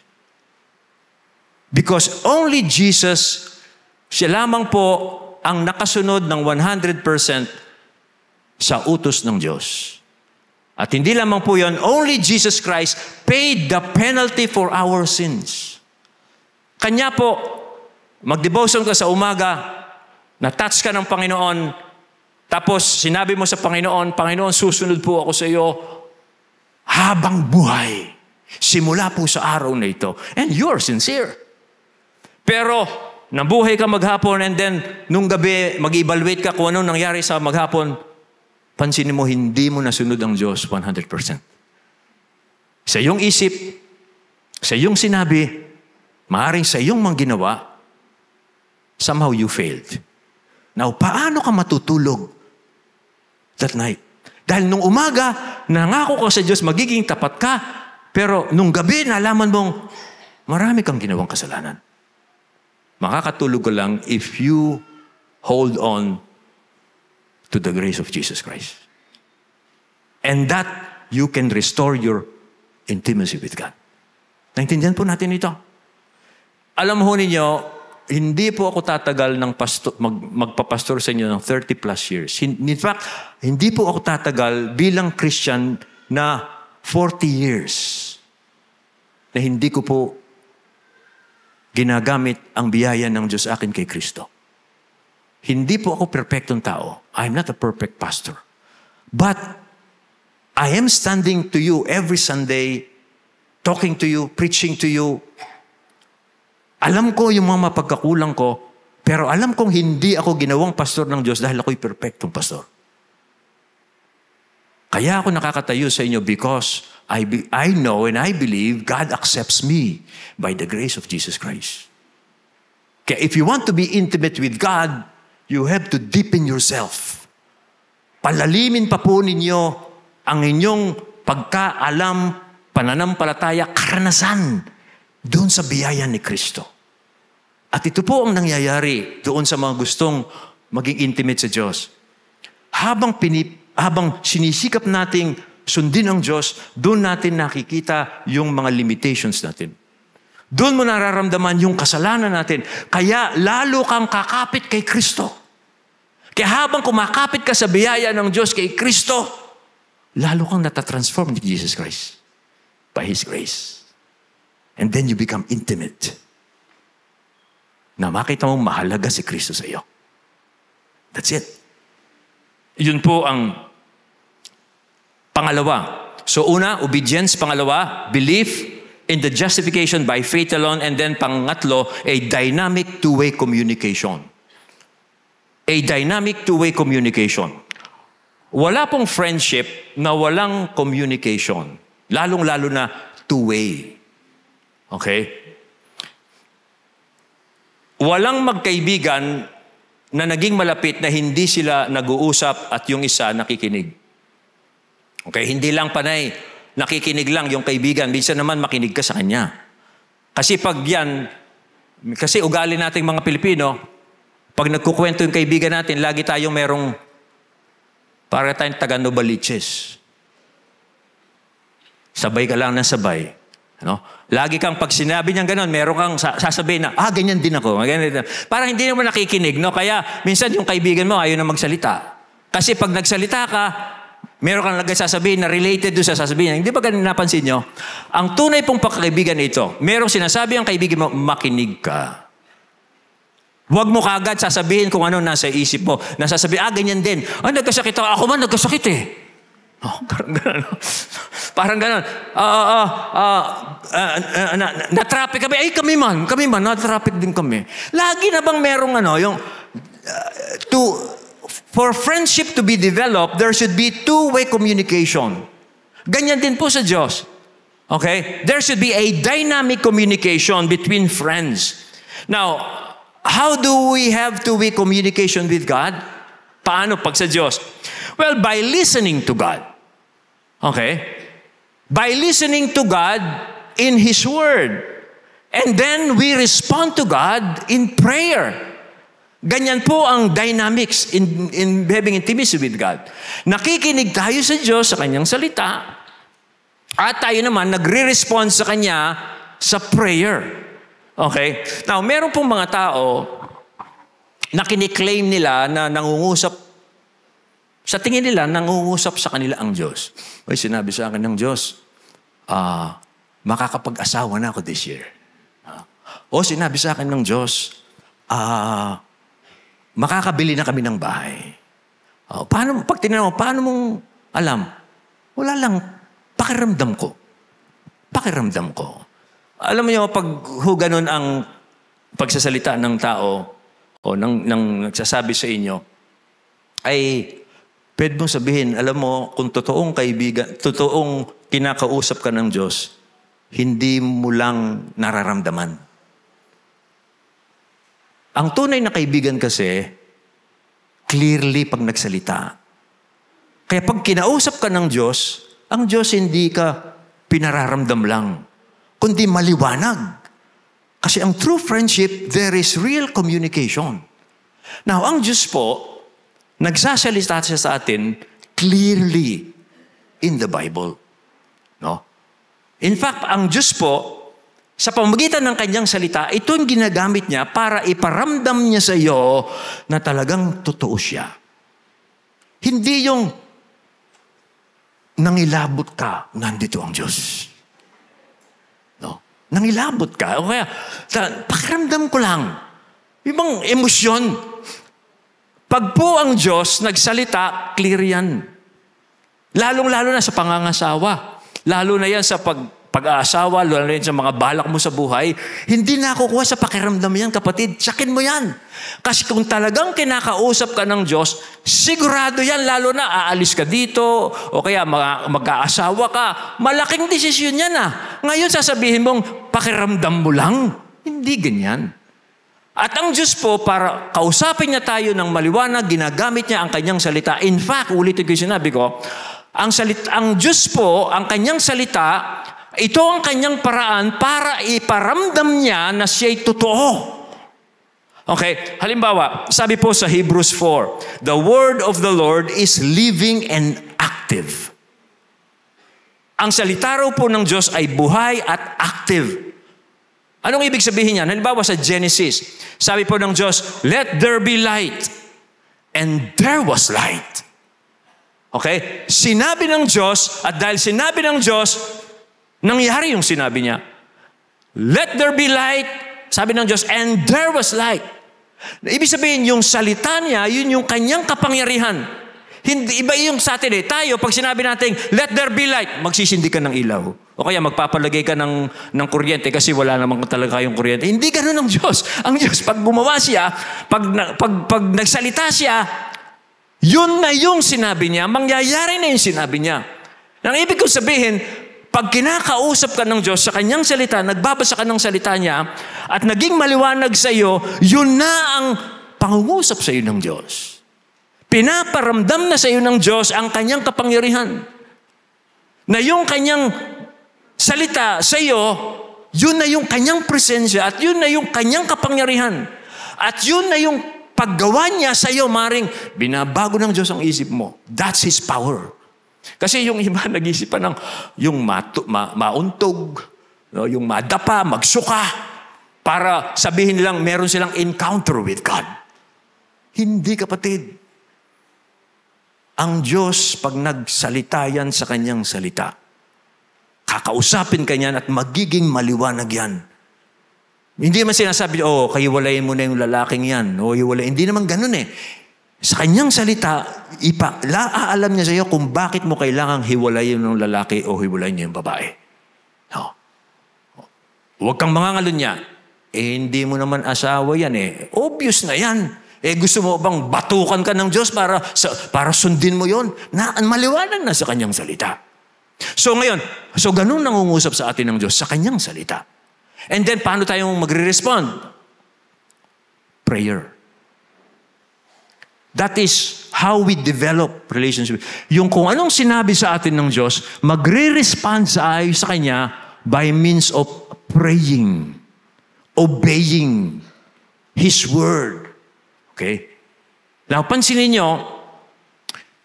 Because only Jesus, siya lamang po ang nakasunod ng 100% sa utos ng Diyos. At hindi lamang po yun, only Jesus Christ paid the penalty for our sins. Kanya po, mag-devotion ka sa umaga, na-touch ka ng Panginoon, tapos sinabi mo sa Panginoon, Panginoon, susunod po ako sa iyo habang buhay. Simula po sa araw na ito. And you're sincere. Pero, nabuhay ka maghapon and then, nung gabi, mag-evaluate ka kung anong nangyari sa maghapon, pansinin mo, hindi mo nasunod ang Diyos 100%. Sa iyong isip, sa iyong sinabi, maaaring sa iyong mga ginawa, somehow you failed. Now, paano ka matutulog that night? Dahil nung umaga, nangako ka sa Diyos, magiging tapat ka, pero nung gabi, nalaman mong marami kang ginawang kasalanan. Makakatulog ka lang if you hold on to the grace of Jesus Christ. And that you can restore your intimacy with God. Naintindihan po natin ito. Alam ho ninyo, hindi po ako tatagal ng magpapastor sa inyo ng 30 plus years. In fact, hindi po ako tatagal bilang Christian na 40 years na hindi ko po ginagamit ang biyaya ng Diyos akin kay Kristo. Hindi po ako perfectong tao. I'm not a perfect pastor. But I am standing to you every Sunday, talking to you, preaching to you. Alam ko yung mga mapagkakulang ko, pero alam kong hindi ako ginawang pastor ng Diyos dahil ako'y perfectong pastor. Kaya ako nakakatayo sa inyo because I know and I believe God accepts me by the grace of Jesus Christ. Kaya if you want to be intimate with God, you have to deepen yourself. Palalimin pa po ninyo ang inyong pagkaalam, pananampalataya, karanasan doon sa biyaya ni Kristo. At ito po ang nangyayari doon sa mga gustong maging intimate sa Diyos. Habang sinisikap nating sundin ang Diyos, doon natin nakikita yung mga limitations natin. Doon mo nararamdaman yung kasalanan natin. Kaya lalo kang kakapit kay Kristo. Kaya habang kumakapit ka sa biyaya ng Diyos kay Kristo, lalo kang natatransform ni Jesus Christ by His grace. And then you become intimate. Na makita mong mahalaga si Kristo sa iyo. That's it. Yun po ang pangalawa. So una, obedience. Pangalawa, belief in the justification by faith alone. And then pangatlo, a dynamic two-way communication. A dynamic two-way communication. Wala pong friendship na walang communication. Lalong-lalo na two-way. Okay? Walang magkaibigan na naging malapit na hindi sila nag-uusap at yung isa nakikinig. Okay? Hindi lang panay, nakikinig lang yung kaibigan. Minsan naman makinig ka sa kanya. Kasi kasi ugali nating mga Pilipino, pag nagkukwento yung kaibigan natin, lagi tayong merong, para tayong taga-Novaliches. Sabay ka lang ng sabay. No? Lagi kang pag sinabi niyang gano'n, meron kang sasabihin na, ganyan din ako. Ganyan din. Parang hindi naman nakikinig. No? Kaya minsan yung kaibigan mo ayaw na magsalita. Kasi pag nagsalita ka, meron kang lagay sasabihin na related doon sa sasabihin. Hindi ba ganun napansin nyo? Ang tunay pong pagkakaibigan ito, merong sinasabi ang kaibigan mo, makinig ka. Huwag mo kagad sasabihin kung ano nasa isip mo. Nasasabihin, ganyan din. Nagkasakit ako. Ako man, nagkasakit eh. Parang gano'n. Na-traffic kami. Kami man, na-traffic din kami. Lagi na bang merong for friendship to be developed, there should be two-way communication. Ganyan din po sa Diyos. Okay? There should be a dynamic communication between friends. Now, how do we have two-way communication with God? Paano pag sa Diyos? Well, by listening to God. Okay? By listening to God in His Word. And then we respond to God in prayer. Ganyan po ang dynamics in having intimacy with God. Nakikinig tayo sa Diyos sa Kanyang salita at tayo naman nagre-respond sa Kanya sa prayer. Okay? Now, meron pong mga tao na kiniklaim nila na nangungusap sa tingin nila, nangungusap sa kanila ang Diyos. Sinabi sa akin ng Diyos, makakapag-asawa na ako this year. O sinabi sa akin ng Diyos, makakabili na kami ng bahay. Pag tinanong mo, paano mong alam? Wala lang, pakiramdam ko. Pakiramdam ko. Alam mo nyo, pag ganun ang pagsasalita ng tao o nang nagsasabi sa inyo, ay pwede mong sabihin, alam mo, kung totoong kaibigan, totoong kinakausap ka ng Diyos, hindi mo lang nararamdaman. Ang tunay na kaibigan kasi, clearly pag nagsalita. Kaya pag kinausap ka ng Diyos, ang Diyos hindi ka pinararamdam lang, kundi maliwanag. Kasi ang true friendship, there is real communication. Now, ang Diyos po, nagsasalita siya sa atin clearly in the Bible. No? In fact, ang Diyos po, sa pamamagitan ng kanyang salita, ito ang ginagamit niya para iparamdam niya sa iyo na talagang totoo siya. Hindi yung nangilabot ka, nandito ang Diyos. No? Nangilabot ka, o kaya, pakiramdam ko lang. Ibang emosyon. Pag po ang Diyos nagsalita, clear yan. Lalong-lalo na sa pangangasawa. Lalo na yan sa pag-aasawa, lalo na yan sa mga balak mo sa buhay. Hindi nakukuha sa pakiramdam yan, kapatid. Tsakin mo yan. Kasi kung talagang kinakausap ka ng Diyos, sigurado yan, lalo na aalis ka dito, o kaya mag-aasawa ka. Malaking desisyon yan Ngayon sasabihin mong, pakiramdam mo lang. Hindi ganyan. At ang Diyos po, para kausapin niya tayo ng maliwanag, ginagamit niya ang kanyang salita. In fact, ulitin ko yung sinabi ko, ang Diyos po, ang kanyang salita, ito ang kanyang paraan para iparamdam niya na siya'y totoo. Okay, halimbawa, sabi po sa Hebrews 4, the word of the Lord is living and active. Ang salita raw po ng Diyos ay buhay at active. Anong ibig sabihin niyan? Halimbawa sa Genesis, sabi po ng Diyos, let there be light. And there was light. Okay? Sinabi ng Diyos, at dahil sinabi ng Diyos, nangyari yung sinabi niya. Let there be light, sabi ng Diyos, and there was light. Ibig sabihin, yung salita niya, yun yung kanyang kapangyarihan. Hindi, iba yung sa atin Tayo, pag sinabi natin, let there be light, magsisindi ka ng ilaw. O kaya magpapalagay ka ng kuryente kasi wala namang talaga kayong kuryente. Hindi ganun ang Diyos. Ang Diyos, pag gumawa siya, pag nagsalita siya, yun na yung sinabi niya, mangyayari na yung sinabi niya. Ang ibig ko sabihin, pag kinakausap ka ng Diyos sa kanyang salita, nagbabasa ka ng salita niya, at naging maliwanag sa iyo, yun na ang pangungusap sa iyo ng Diyos. Pinaparamdam na sa iyo ng Diyos ang kanyang kapangyarihan. Na yung kanyang salita sa iyo, yun na yung kanyang presensya, at yun na yung kanyang kapangyarihan. At yun na yung paggawa niya sa iyo, maring binabago ng Diyos ang isip mo. That's His power. Kasi yung iba nag-isipan ng yung mauntog, no, yung madapa, magsuka, para sabihin nilang meron silang encounter with God. Hindi, kapatid. Ang Diyos, pag nagsalita yan sa kanyang salita, kakausapin ka niyan at magiging maliwanag yan. Hindi naman sinasabi, kahiwalayin mo na yung lalaking yan. Hindi naman ganun Sa kanyang salita, alam niya sa iyo kung bakit mo kailangang hiwalayin ng lalaki o hiwalayin niya yung babae. No. Huwag kang mangangalun niya. Hindi mo naman asawa yan Obvious na yan. Gusto mo bang batukan ka ng Diyos para sundin mo yon? Maliwanag na sa kanyang salita. So ngayon, ganun nangungusap sa atin ng Diyos sa kanyang salita. And then, paano tayong magre-respond? Prayer. That is how we develop relationship. Yung kung anong sinabi sa atin ng Diyos, magre-respond sa Kanya by means of praying, obeying His Word. Okay? Now, pansinin nyo,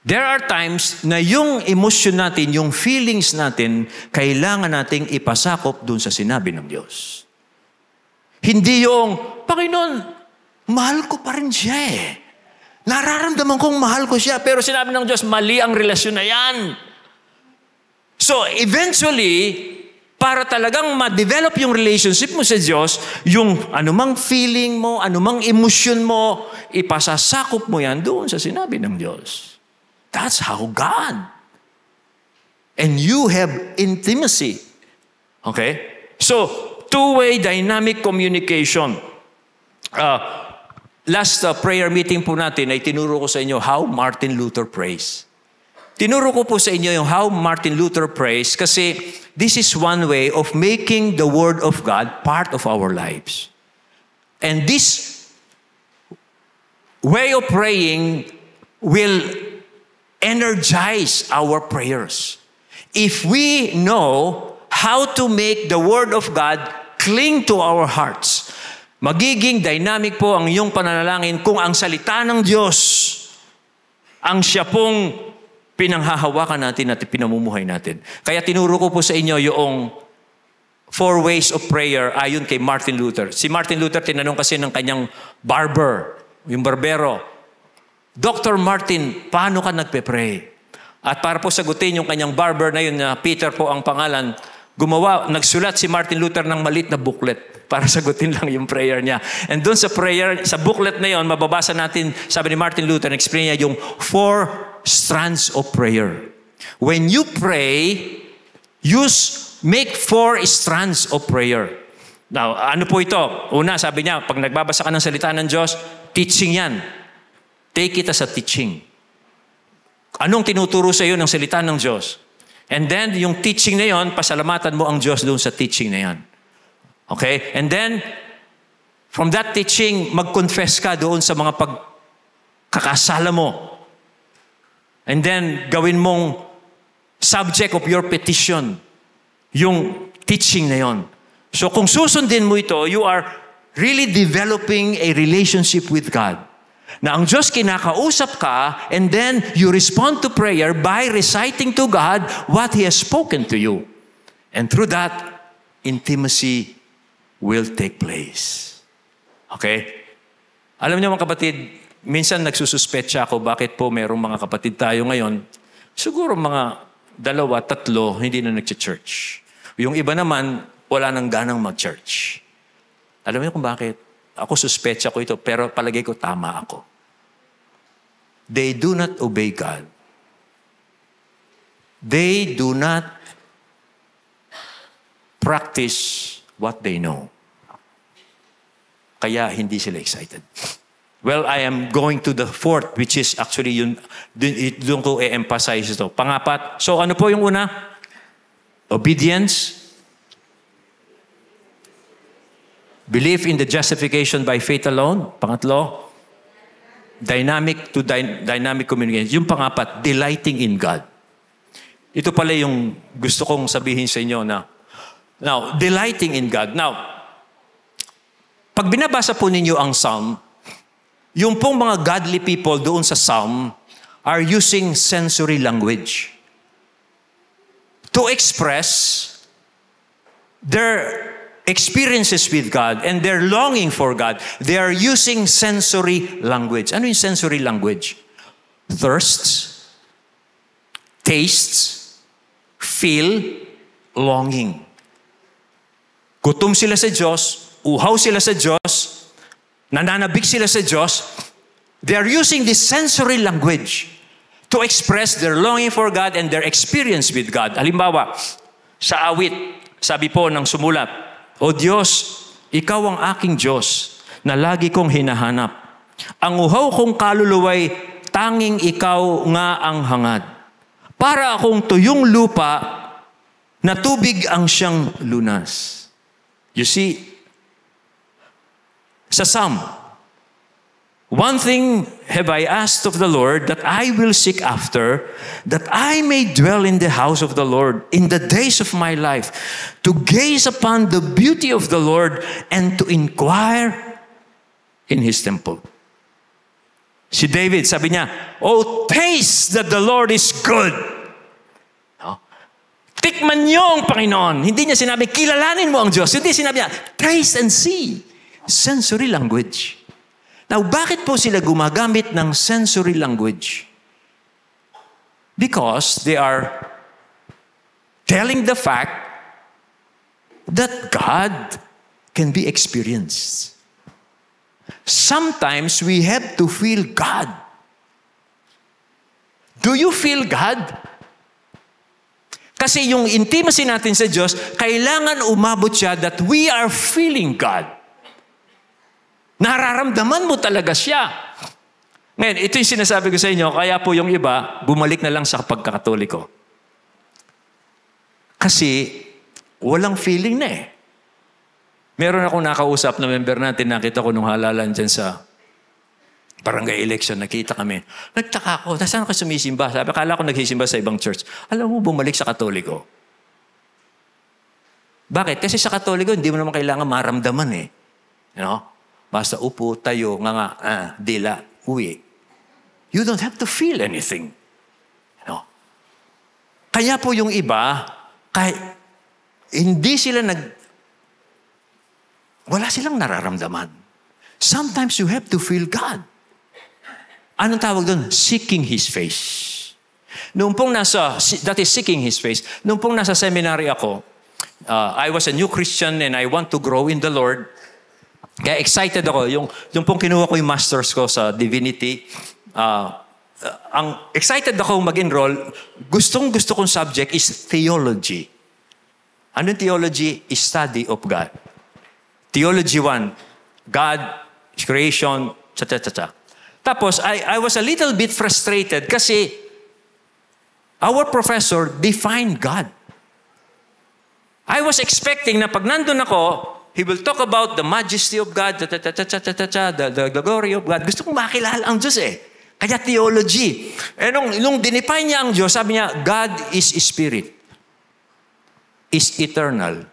there are times na yung emotion natin, yung feelings natin, kailangan nating ipasakop dun sa sinabi ng Diyos. Hindi yung, Panginoon, mahal ko pa rin siya Nararamdaman kong mahal ko siya, pero sinabi ng Diyos, mali ang relasyon na yan. So, eventually, para talagang ma-develop yung relationship mo sa Diyos, yung anumang feeling mo, anumang emosyon mo, ipasasakop mo yan doon sa sinabi ng Diyos. That's how God. And you have intimacy. Okay? So, two-way dynamic communication. Last prayer meeting po natin ay tinuro ko sa inyo how Martin Luther prays. Tinuro ko po sa inyo yung how Martin Luther prays kasi this is one way of making the Word of God part of our lives. And this way of praying will energize our prayers. If we know how to make the Word of God cling to our hearts, magiging dynamic po ang iyong pananalangin kung ang salita ng Diyos ang siya pong pinanghahawakan natin at pinamumuhay natin. Kaya tinuro ko po sa inyo yung 4 ways of prayer ayon kay Martin Luther. Si Martin Luther, tinanong kasi ng kanyang barber, yung barbero, Dr. Martin, paano ka nagpe-pray? At para po sagutin yung kanyang barber na yun, na Peter po ang pangalan, nagsulat si Martin Luther ng maliit na booklet para sagutin lang yung prayer niya. And doon sa prayer, sa booklet na yun, mababasa natin, sabi ni Martin Luther, explain niya yung 4 strands of prayer. When you pray, make 4 strands of prayer. Now, ano po ito? Una, sabi niya, pag nagbabasa ka ng salita ng Diyos, teaching yan. Take it as a teaching. Anong tinuturo sa iyo ng salita ng Diyos? And then, yung teaching na yon, pasalamatan mo ang Diyos doon sa teaching na yan. Okay? And then, from that teaching, mag-confess ka doon sa mga pagkakasala mo. And then, gawin mong subject of your petition, yung teaching na yon. So, kung susundin mo ito, you are really developing a relationship with God. Na ang Diyos kinakausap ka, and then you respond to prayer by reciting to God what He has spoken to you. And through that, intimacy will take place. Okay? Alam niyo mga kapatid, minsan nagsususpetsa ako bakit po merong mga kapatid tayo ngayon, siguro mga 2, 3, hindi na nag-church. Yung iba naman, wala nang ganang mag-church. Alam niyo kung bakit? Ako suspetsa ko ito, pero palagay ko tama ako. They do not obey God. They do not practice what they know. Kaya hindi sila excited. Well, I am going to the 4th, which is actually doon ko i-emphasize ito. Pangapat. So ano po yung una? Obedience. Belief in the justification by faith alone. Pangatlo, dynamic communication. Yung pangapat, delighting in God. Ito pala yung gusto kong sabihin sa inyo na, now, delighting in God. Now, pag binabasa po ninyo ang Psalm, yung pong mga godly people doon sa Psalm are using sensory language to express their experiences with God and their longing for God. They are using sensory language. Ano yung sensory language? Thirsts, tastes, feel, longing. Gutom sila sa Diyos, uhaw sila sa Diyos, nananabik sila sa Diyos. They are using this sensory language to express their longing for God and their experience with God. Halimbawa, sa awit, sabi po ng sumulat, O Diyos, Ikaw ang aking Diyos na lagi kong hinahanap. Ang uhaw kong kaluluway, tanging Ikaw nga ang hangad. Para akong tuyong lupa na tubig ang siyang lunas. You see, sa Psalm, one thing have I asked of the Lord that I will seek after, that I may dwell in the house of the Lord in the days of my life, to gaze upon the beauty of the Lord and to inquire in His temple. Si David, sabi niya, Oh, taste that the Lord is good. No? Tikman niyo ang Panginoon. Hindi niya sinabi, kilalanin mo ang Diyos. Hindi sinabi niya, taste and see. Sensory language. Now, bakit po sila gumagamit ng sensory language? Because they are telling the fact that God can be experienced. Sometimes we have to feel God. Do you feel God? Kasi yung intimacy natin sa Diyos, kailangan umabot siya that we are feeling God. Nararamdaman mo talaga siya. Ngayon, ito yung sinasabi ko sa inyo, kaya po yung iba, bumalik na lang sa pagkakatoliko. Kasi, walang feeling na eh. Meron akong nakausap na member natin, nakita ko nung halalan dyan sa barangay election, nakita kami. Nagtaka ko, nasaan ka sumisimba? Sabi, akala ko nagsisimba sa ibang church. Alam mo, bumalik sa katoliko. Bakit? Kasi sa katoliko, hindi mo naman kailangan maramdaman eh. You know? Basta upo, tayo, dila, uwi. You don't have to feel anything. You know? Kaya po yung iba, kahit hindi sila wala silang nararamdaman. Sometimes you have to feel God. Anong tawag doon? Seeking His face. Noong pong that is seeking His face. Noong pong nasa seminary ako, I was a new Christian and I want to grow in the Lord. Kaya excited ako. Yung pong kinuha ko yung masters ko sa divinity, ang excited ako mag-enroll, gustong-gusto kong subject is theology. Anong theology? Study of God. Theology 1, God, creation, cha-cha-cha-cha. Tapos, I was a little bit frustrated kasi our professor defined God. I was expecting na pag nandun ako, he will talk about the majesty of God, the glory of God. Gusto kong makilala ang Diyos eh. Kaya theology. Eh nung dinefine niya ang Diyos, sabi niya, God is spirit, is eternal,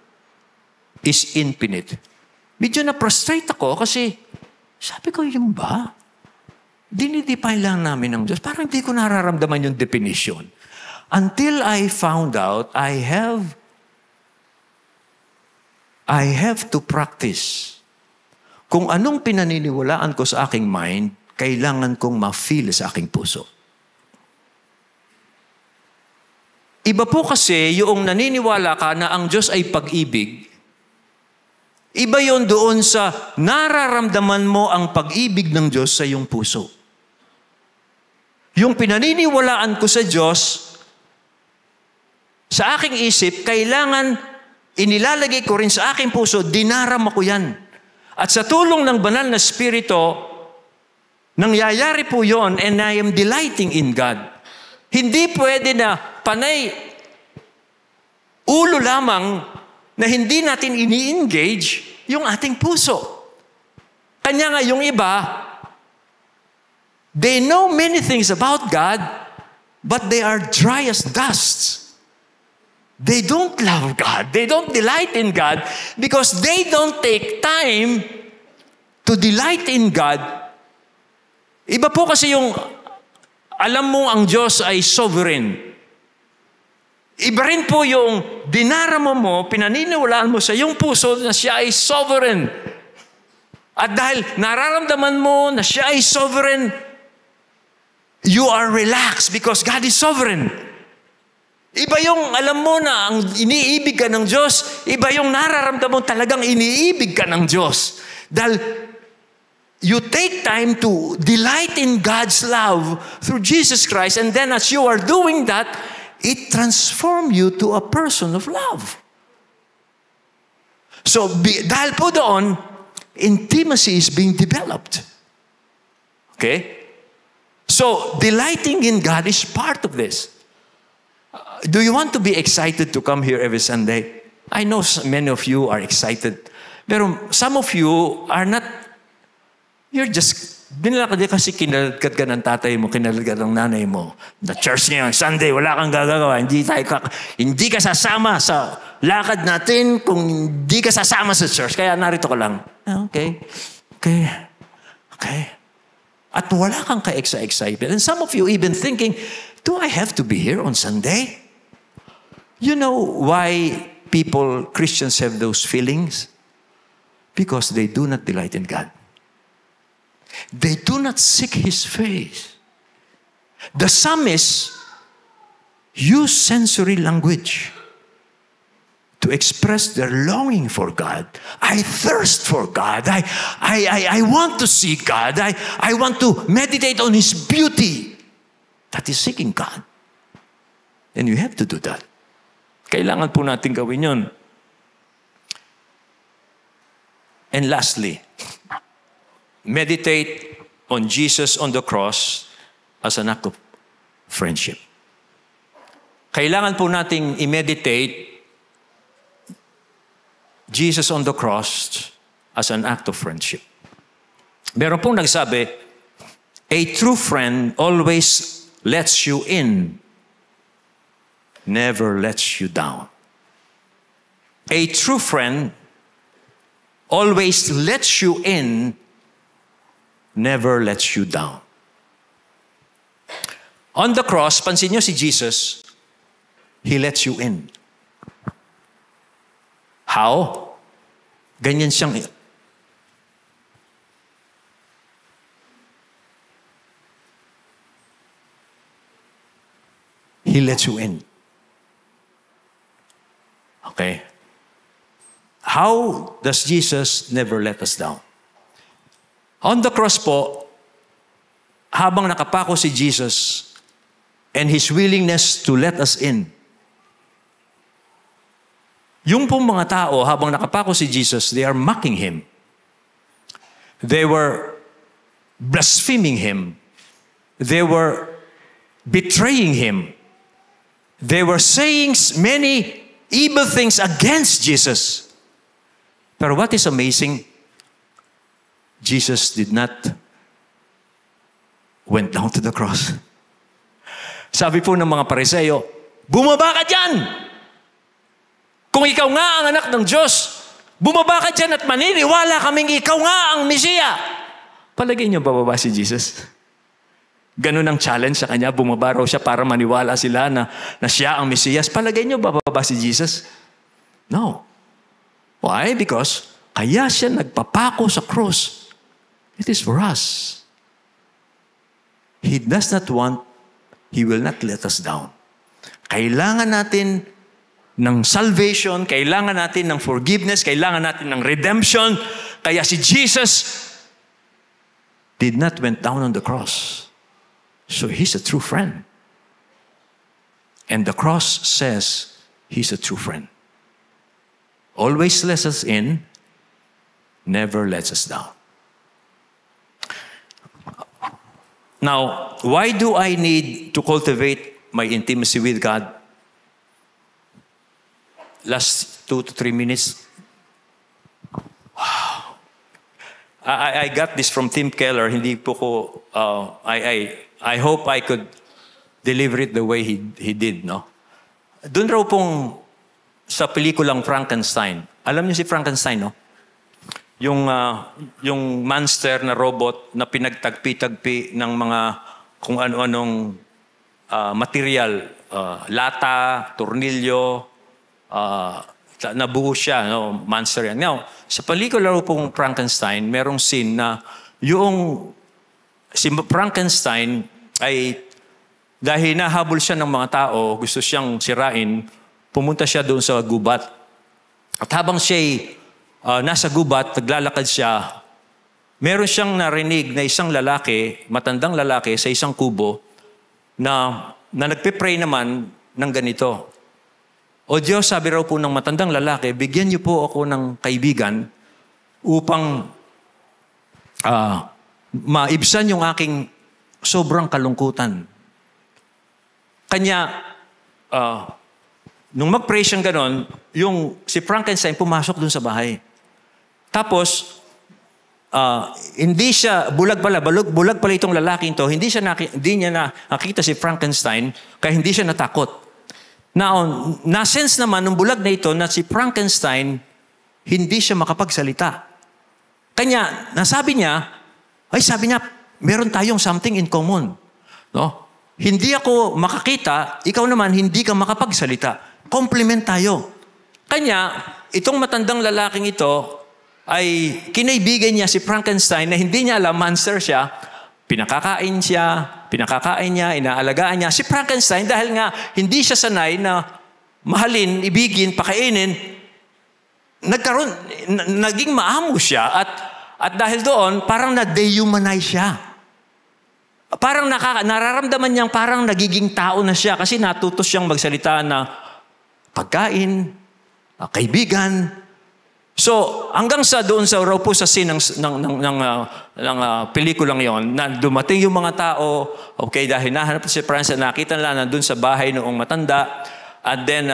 is infinite. Medyo na-frustrate ako kasi sabi ko, yung ba? Dinidefine lang namin ang Diyos. Parang hindi ko nararamdaman yung definition. Until I found out, I have to practice. Kung anong pinaniniwalaan ko sa aking mind, kailangan kong ma-feel sa aking puso. Iba po kasi yung naniniwala ka na ang Diyos ay pag-ibig. Iba yon doon sa nararamdaman mo ang pag-ibig ng Diyos sa iyong puso. Yung pinaniniwalaan ko sa Diyos, sa aking isip, kailangan inilalagay ko rin sa aking puso, dinarama ko yan. At sa tulong ng banal na Espiritu, nangyayari po yon and I am delighting in God. Hindi pwede na panay ulo lamang na hindi natin ini-engage yung ating puso. Kanya nga yung iba, they know many things about God, but they are dry as dust. They don't love God. They don't delight in God because they don't take time to delight in God. Iba po kasi yung alam mo ang Diyos ay sovereign. Iba rin po yung dinarama mo, pinaniniwalaan mo sa iyong puso na siya ay sovereign. At dahil nararamdaman mo na siya ay sovereign, you are relaxed because God is sovereign. Iba yung alam mo na ang iniibig ka ng Diyos, iba yung nararamdaman mo talagang iniibig ka ng Diyos. Dahil you take time to delight in God's love through Jesus Christ, and then as you are doing that, it transforms you to a person of love. So, dahil po doon, intimacy is being developed. Okay? So, delighting in God is part of this. Do you want to be excited to come here every Sunday? I know many of you are excited. Pero some of you are not, you're just, dinalakad kasi kinalagad ka ng tatay mo, kinalagad ng nanay mo. The church ngayon, Sunday, wala kang gagagawa. Hindi ka sasama sa lakad natin kung hindi ka sasama sa church. Kaya narito ka lang. Okay. At wala kang ka-excited. And some of you even thinking, do I have to be here on Sunday? You know why Christians have those feelings? Because they do not delight in God. They do not seek His face. The psalmists use sensory language to to express their longing for God. I thirst for God. I want to see God. I want to meditate on His beauty. That is seeking God. And you have to do that. Kailangan po natin gawin yun. And lastly, meditate on Jesus on the cross as an act of friendship. Kailangan po nating i-meditate Jesus on the cross as an act of friendship. Meron pong nagsabi, a true friend always lets you in, never lets you down. A true friend always lets you in, never lets you down. On the cross, pansin niyo si Jesus, He lets you in. How? Ganyan siyang... He lets you in. Okay? How does Jesus never let us down? On the cross po, habang nakapako si Jesus and His willingness to let us in, yung pong mga tao, habang nakapako si Jesus, they are mocking Him. They were blaspheming Him. They were betraying Him. They were saying many evil things against Jesus. But what is amazing, Jesus did not went down to the cross. Sabi po ng mga Pariseo, bumaba ka dyan! Kung ikaw nga ang anak ng Diyos, bumaba ka dyan at maniniwala kaming ikaw nga ang Mesiya. Palagay niyo bababa si Jesus? Ganun ang challenge sa kanya, bumaba raw siya para maniwala sila na siya ang Mesiyas. Palagay niyo bababa si Jesus? No. Why? Because kaya siya nagpapako sa cross. It is for us. He does not want, He will not let us down. Kailangan natin ng salvation, kailangan natin ng forgiveness, kailangan natin ng redemption. Kaya si Jesus did not went down on the cross. So He's a true friend. And the cross says He's a true friend. Always lets us in, never lets us down. Now, why do I need to cultivate my intimacy with God? Last 2 to 3 minutes. Wow. I got this from Tim Keller. Hindi po ko, I hope I could deliver it the way he did, no? Doon raw pong sa pelikulang Frankenstein. Alam niyo si Frankenstein, no? Yung monster na robot na pinagtagpi-tagpi ng mga kung ano-anong material, lata, tornilyo, nabuo siya, no? Monster yan. Now, sa pelikula pong Frankenstein, merong scene na si Frankenstein ay dahil nahabol siya ng mga tao, gusto siyang sirain, pumunta siya doon sa gubat. At habang siya'y nasa gubat, naglalakad siya, meron siyang narinig na isang lalaki, matandang lalaki sa isang kubo na nagpe-pray naman ng ganito. O Diyos, sabi raw po ng matandang lalaki, bigyan niyo po ako ng kaibigan upang maibsan yung aking sobrang kalungkutan. Kanya, nung mag-pray siyang ganon, si Frankenstein pumasok dun sa bahay. Tapos, hindi siya, bulag pala itong lalaking to, hindi niya nakita si Frankenstein, kaya hindi siya natakot. Now, na-sense naman nung bulag na ito na si Frankenstein, hindi siya makapagsalita. Kanya, sabi niya, meron tayong something in common. No? Hindi ako makakita, ikaw naman hindi ka makapagsalita. Compliment tayo. Kanya, itong matandang lalaking ito, ay kinaibigan niya si Frankenstein na hindi niya alam, monster siya, pinakakain niya, inaalagaan niya. Si Frankenstein, dahil nga hindi siya sanay na mahalin, ibigin, pakainin, naging maamo siya at dahil doon, parang na-dehumanize siya. Parang nararamdaman niyang parang nagiging tao na siya kasi natuto siyang magsalita na pagkain, kaibigan. So, hanggang sa doon sa raw po sa scene ng pelikulang yon, na dumating yung mga tao, okay, dahil nahanap si Franz, nakita nila na doon sa bahay noong matanda, at then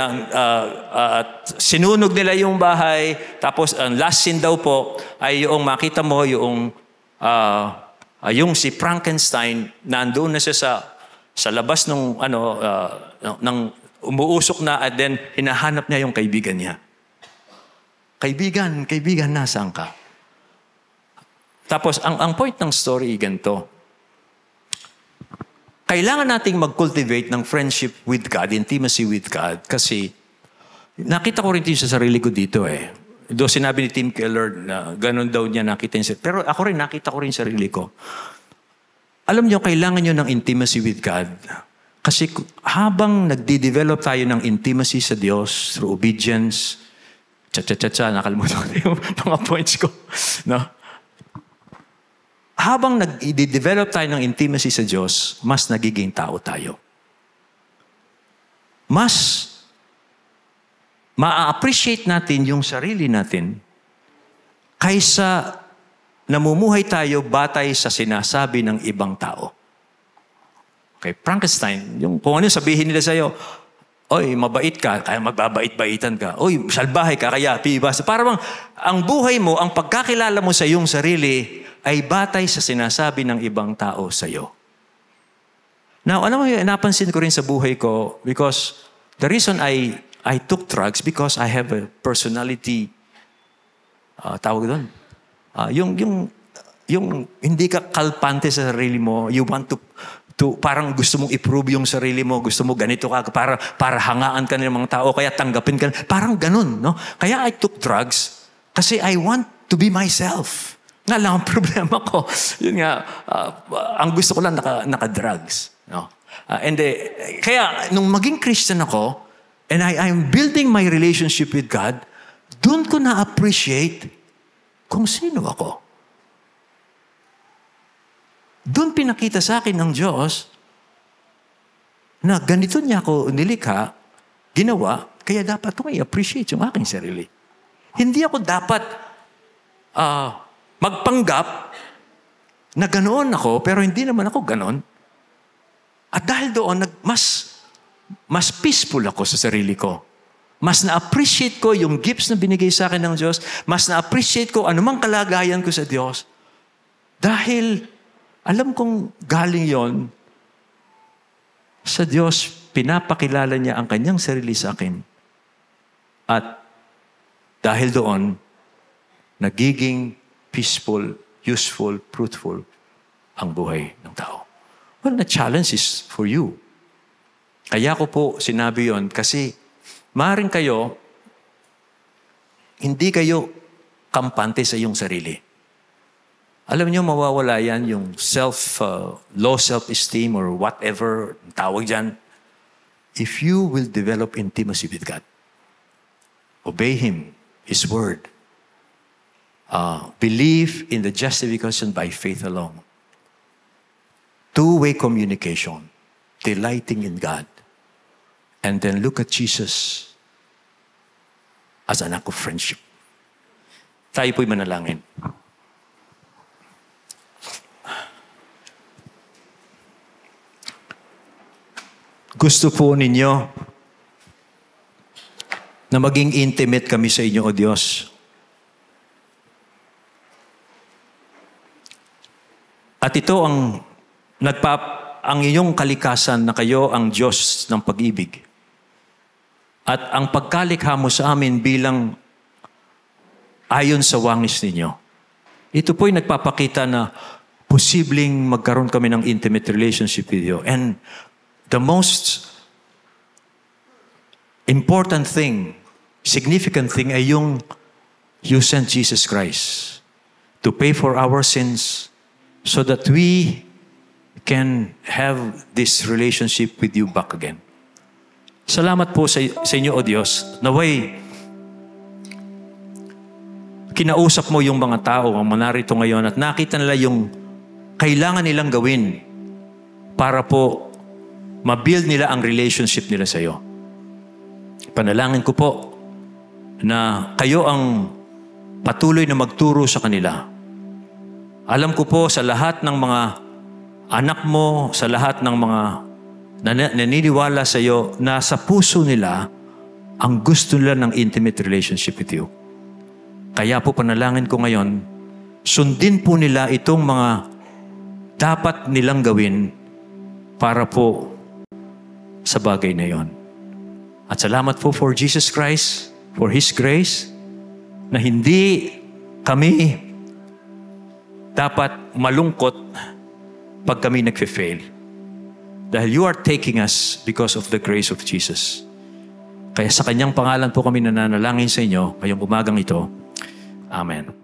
sinunog nila yung bahay, tapos ang last scene daw po ay yung makita mo yung si Frankenstein, nandoon na siya sa labas ng umuusok na, at then hinahanap niya yung kaibigan niya. Kaibigan, nasaan ka? Tapos, ang point ng story, ganito. Kailangan nating mag-cultivate ng friendship with God, intimacy with God, kasi nakita ko rin sa sarili ko dito eh. Do sinabi ni Tim Keller na ganun daw niya nakita niya. Pero ako rin, nakita ko rin sarili ko. Alam niyo, kailangan niyo ng intimacy with God. Kasi habang nagde-develop tayo ng intimacy sa Diyos through obedience, nakalimutan ko yung mga points ko. No? Habang nag-develop tayo ng intimacy sa Diyos, mas nagiging tao tayo. Mas ma-appreciate natin yung sarili natin kaysa namumuhay tayo batay sa sinasabi ng ibang tao. Okay, Frankenstein, kung ano sabihin nila sa'yo, oy, mabait ka, kaya magbabait-baitan ka. Oy, salbahe ka, kaya pibasa. Parang ang buhay mo, ang pagkakilala mo sa iyong sarili ay batay sa sinasabi ng ibang tao sa iyo. Now, alam mo, napansin ko rin sa buhay ko because the reason I took drugs because I have a personality, tawag doon, yung hindi ka kalpante sa sarili mo, you want to parang gusto mong i-prove yung sarili mo, gusto mo ganito ka, para hangaan ka ng mga tao, kaya tanggapin ka. Parang ganun, no? Kaya I took drugs kasi I want to be myself. Nga lang ang problema ko. Yun nga, ang gusto ko lang naka-drugs. No? Kaya nung maging Christian ako, and I'm building my relationship with God, doon ko na-appreciate kung sino ako. Doon pinakita sa akin ng Diyos na ganito niya ako nilikha, ginawa, kaya dapat ko i-appreciate yung aking sarili. Hindi ako dapat magpanggap na ganoon ako, pero hindi naman ako ganoon. At dahil doon, mas peaceful ako sa sarili ko. Mas na-appreciate ko yung gifts na binigay sa akin ng Diyos. Mas na-appreciate ko anumang kalagayan ko sa Diyos. Dahil alam kong galing yon sa Diyos, pinapakilala niya ang kanyang sarili sa akin. At dahil doon, nagiging peaceful, useful, fruitful ang buhay ng tao. Well, the challenge is for you. Kaya ko po sinabi yon kasi maaaring kayo, hindi kayo kampante sa iyong sarili. Alam niyo, mawawala yan yung low self-esteem or whatever tawag dyan. If you will develop intimacy with God, obey Him, His Word, believe in the justification by faith alone, two-way communication, delighting in God, and then look at Jesus as an act of friendship. Tayo po'y manalangin. Gusto po ninyo na maging intimate kami sa inyo, O Diyos. At ito ang iyong kalikasan na kayo ang Diyos ng pag-ibig. At ang pagkalikha mo sa amin bilang ayon sa wangis ninyo. Ito po'y nagpapakita na posibleng magkaroon kami ng intimate relationship with you. And the most important thing, significant thing ay yung you sent Jesus Christ to pay for our sins so that we can have this relationship with you back again. Salamat po sa inyo, O Diyos. Naway, kinausap mo yung mga tao ang narito ngayon at nakita nila yung kailangan nilang gawin para po ma-build nila ang relationship nila sa iyo. Panalangin ko po na kayo ang patuloy na magturo sa kanila. Alam ko po sa lahat ng mga anak mo, sa lahat ng mga naniniwala sa iyo, na sa puso nila ang gusto nila ng intimate relationship with you. Kaya po panalangin ko ngayon, sundin po nila itong mga dapat nilang gawin para po sa bagay na yon. At salamat po for Jesus Christ, for His grace, na hindi kami dapat malungkot pag kami nagfe-fail. Dahil you are taking us because of the grace of Jesus. Kaya sa Kanyang pangalan po kami nananalangin sa inyo ngayong umagang ito. Amen.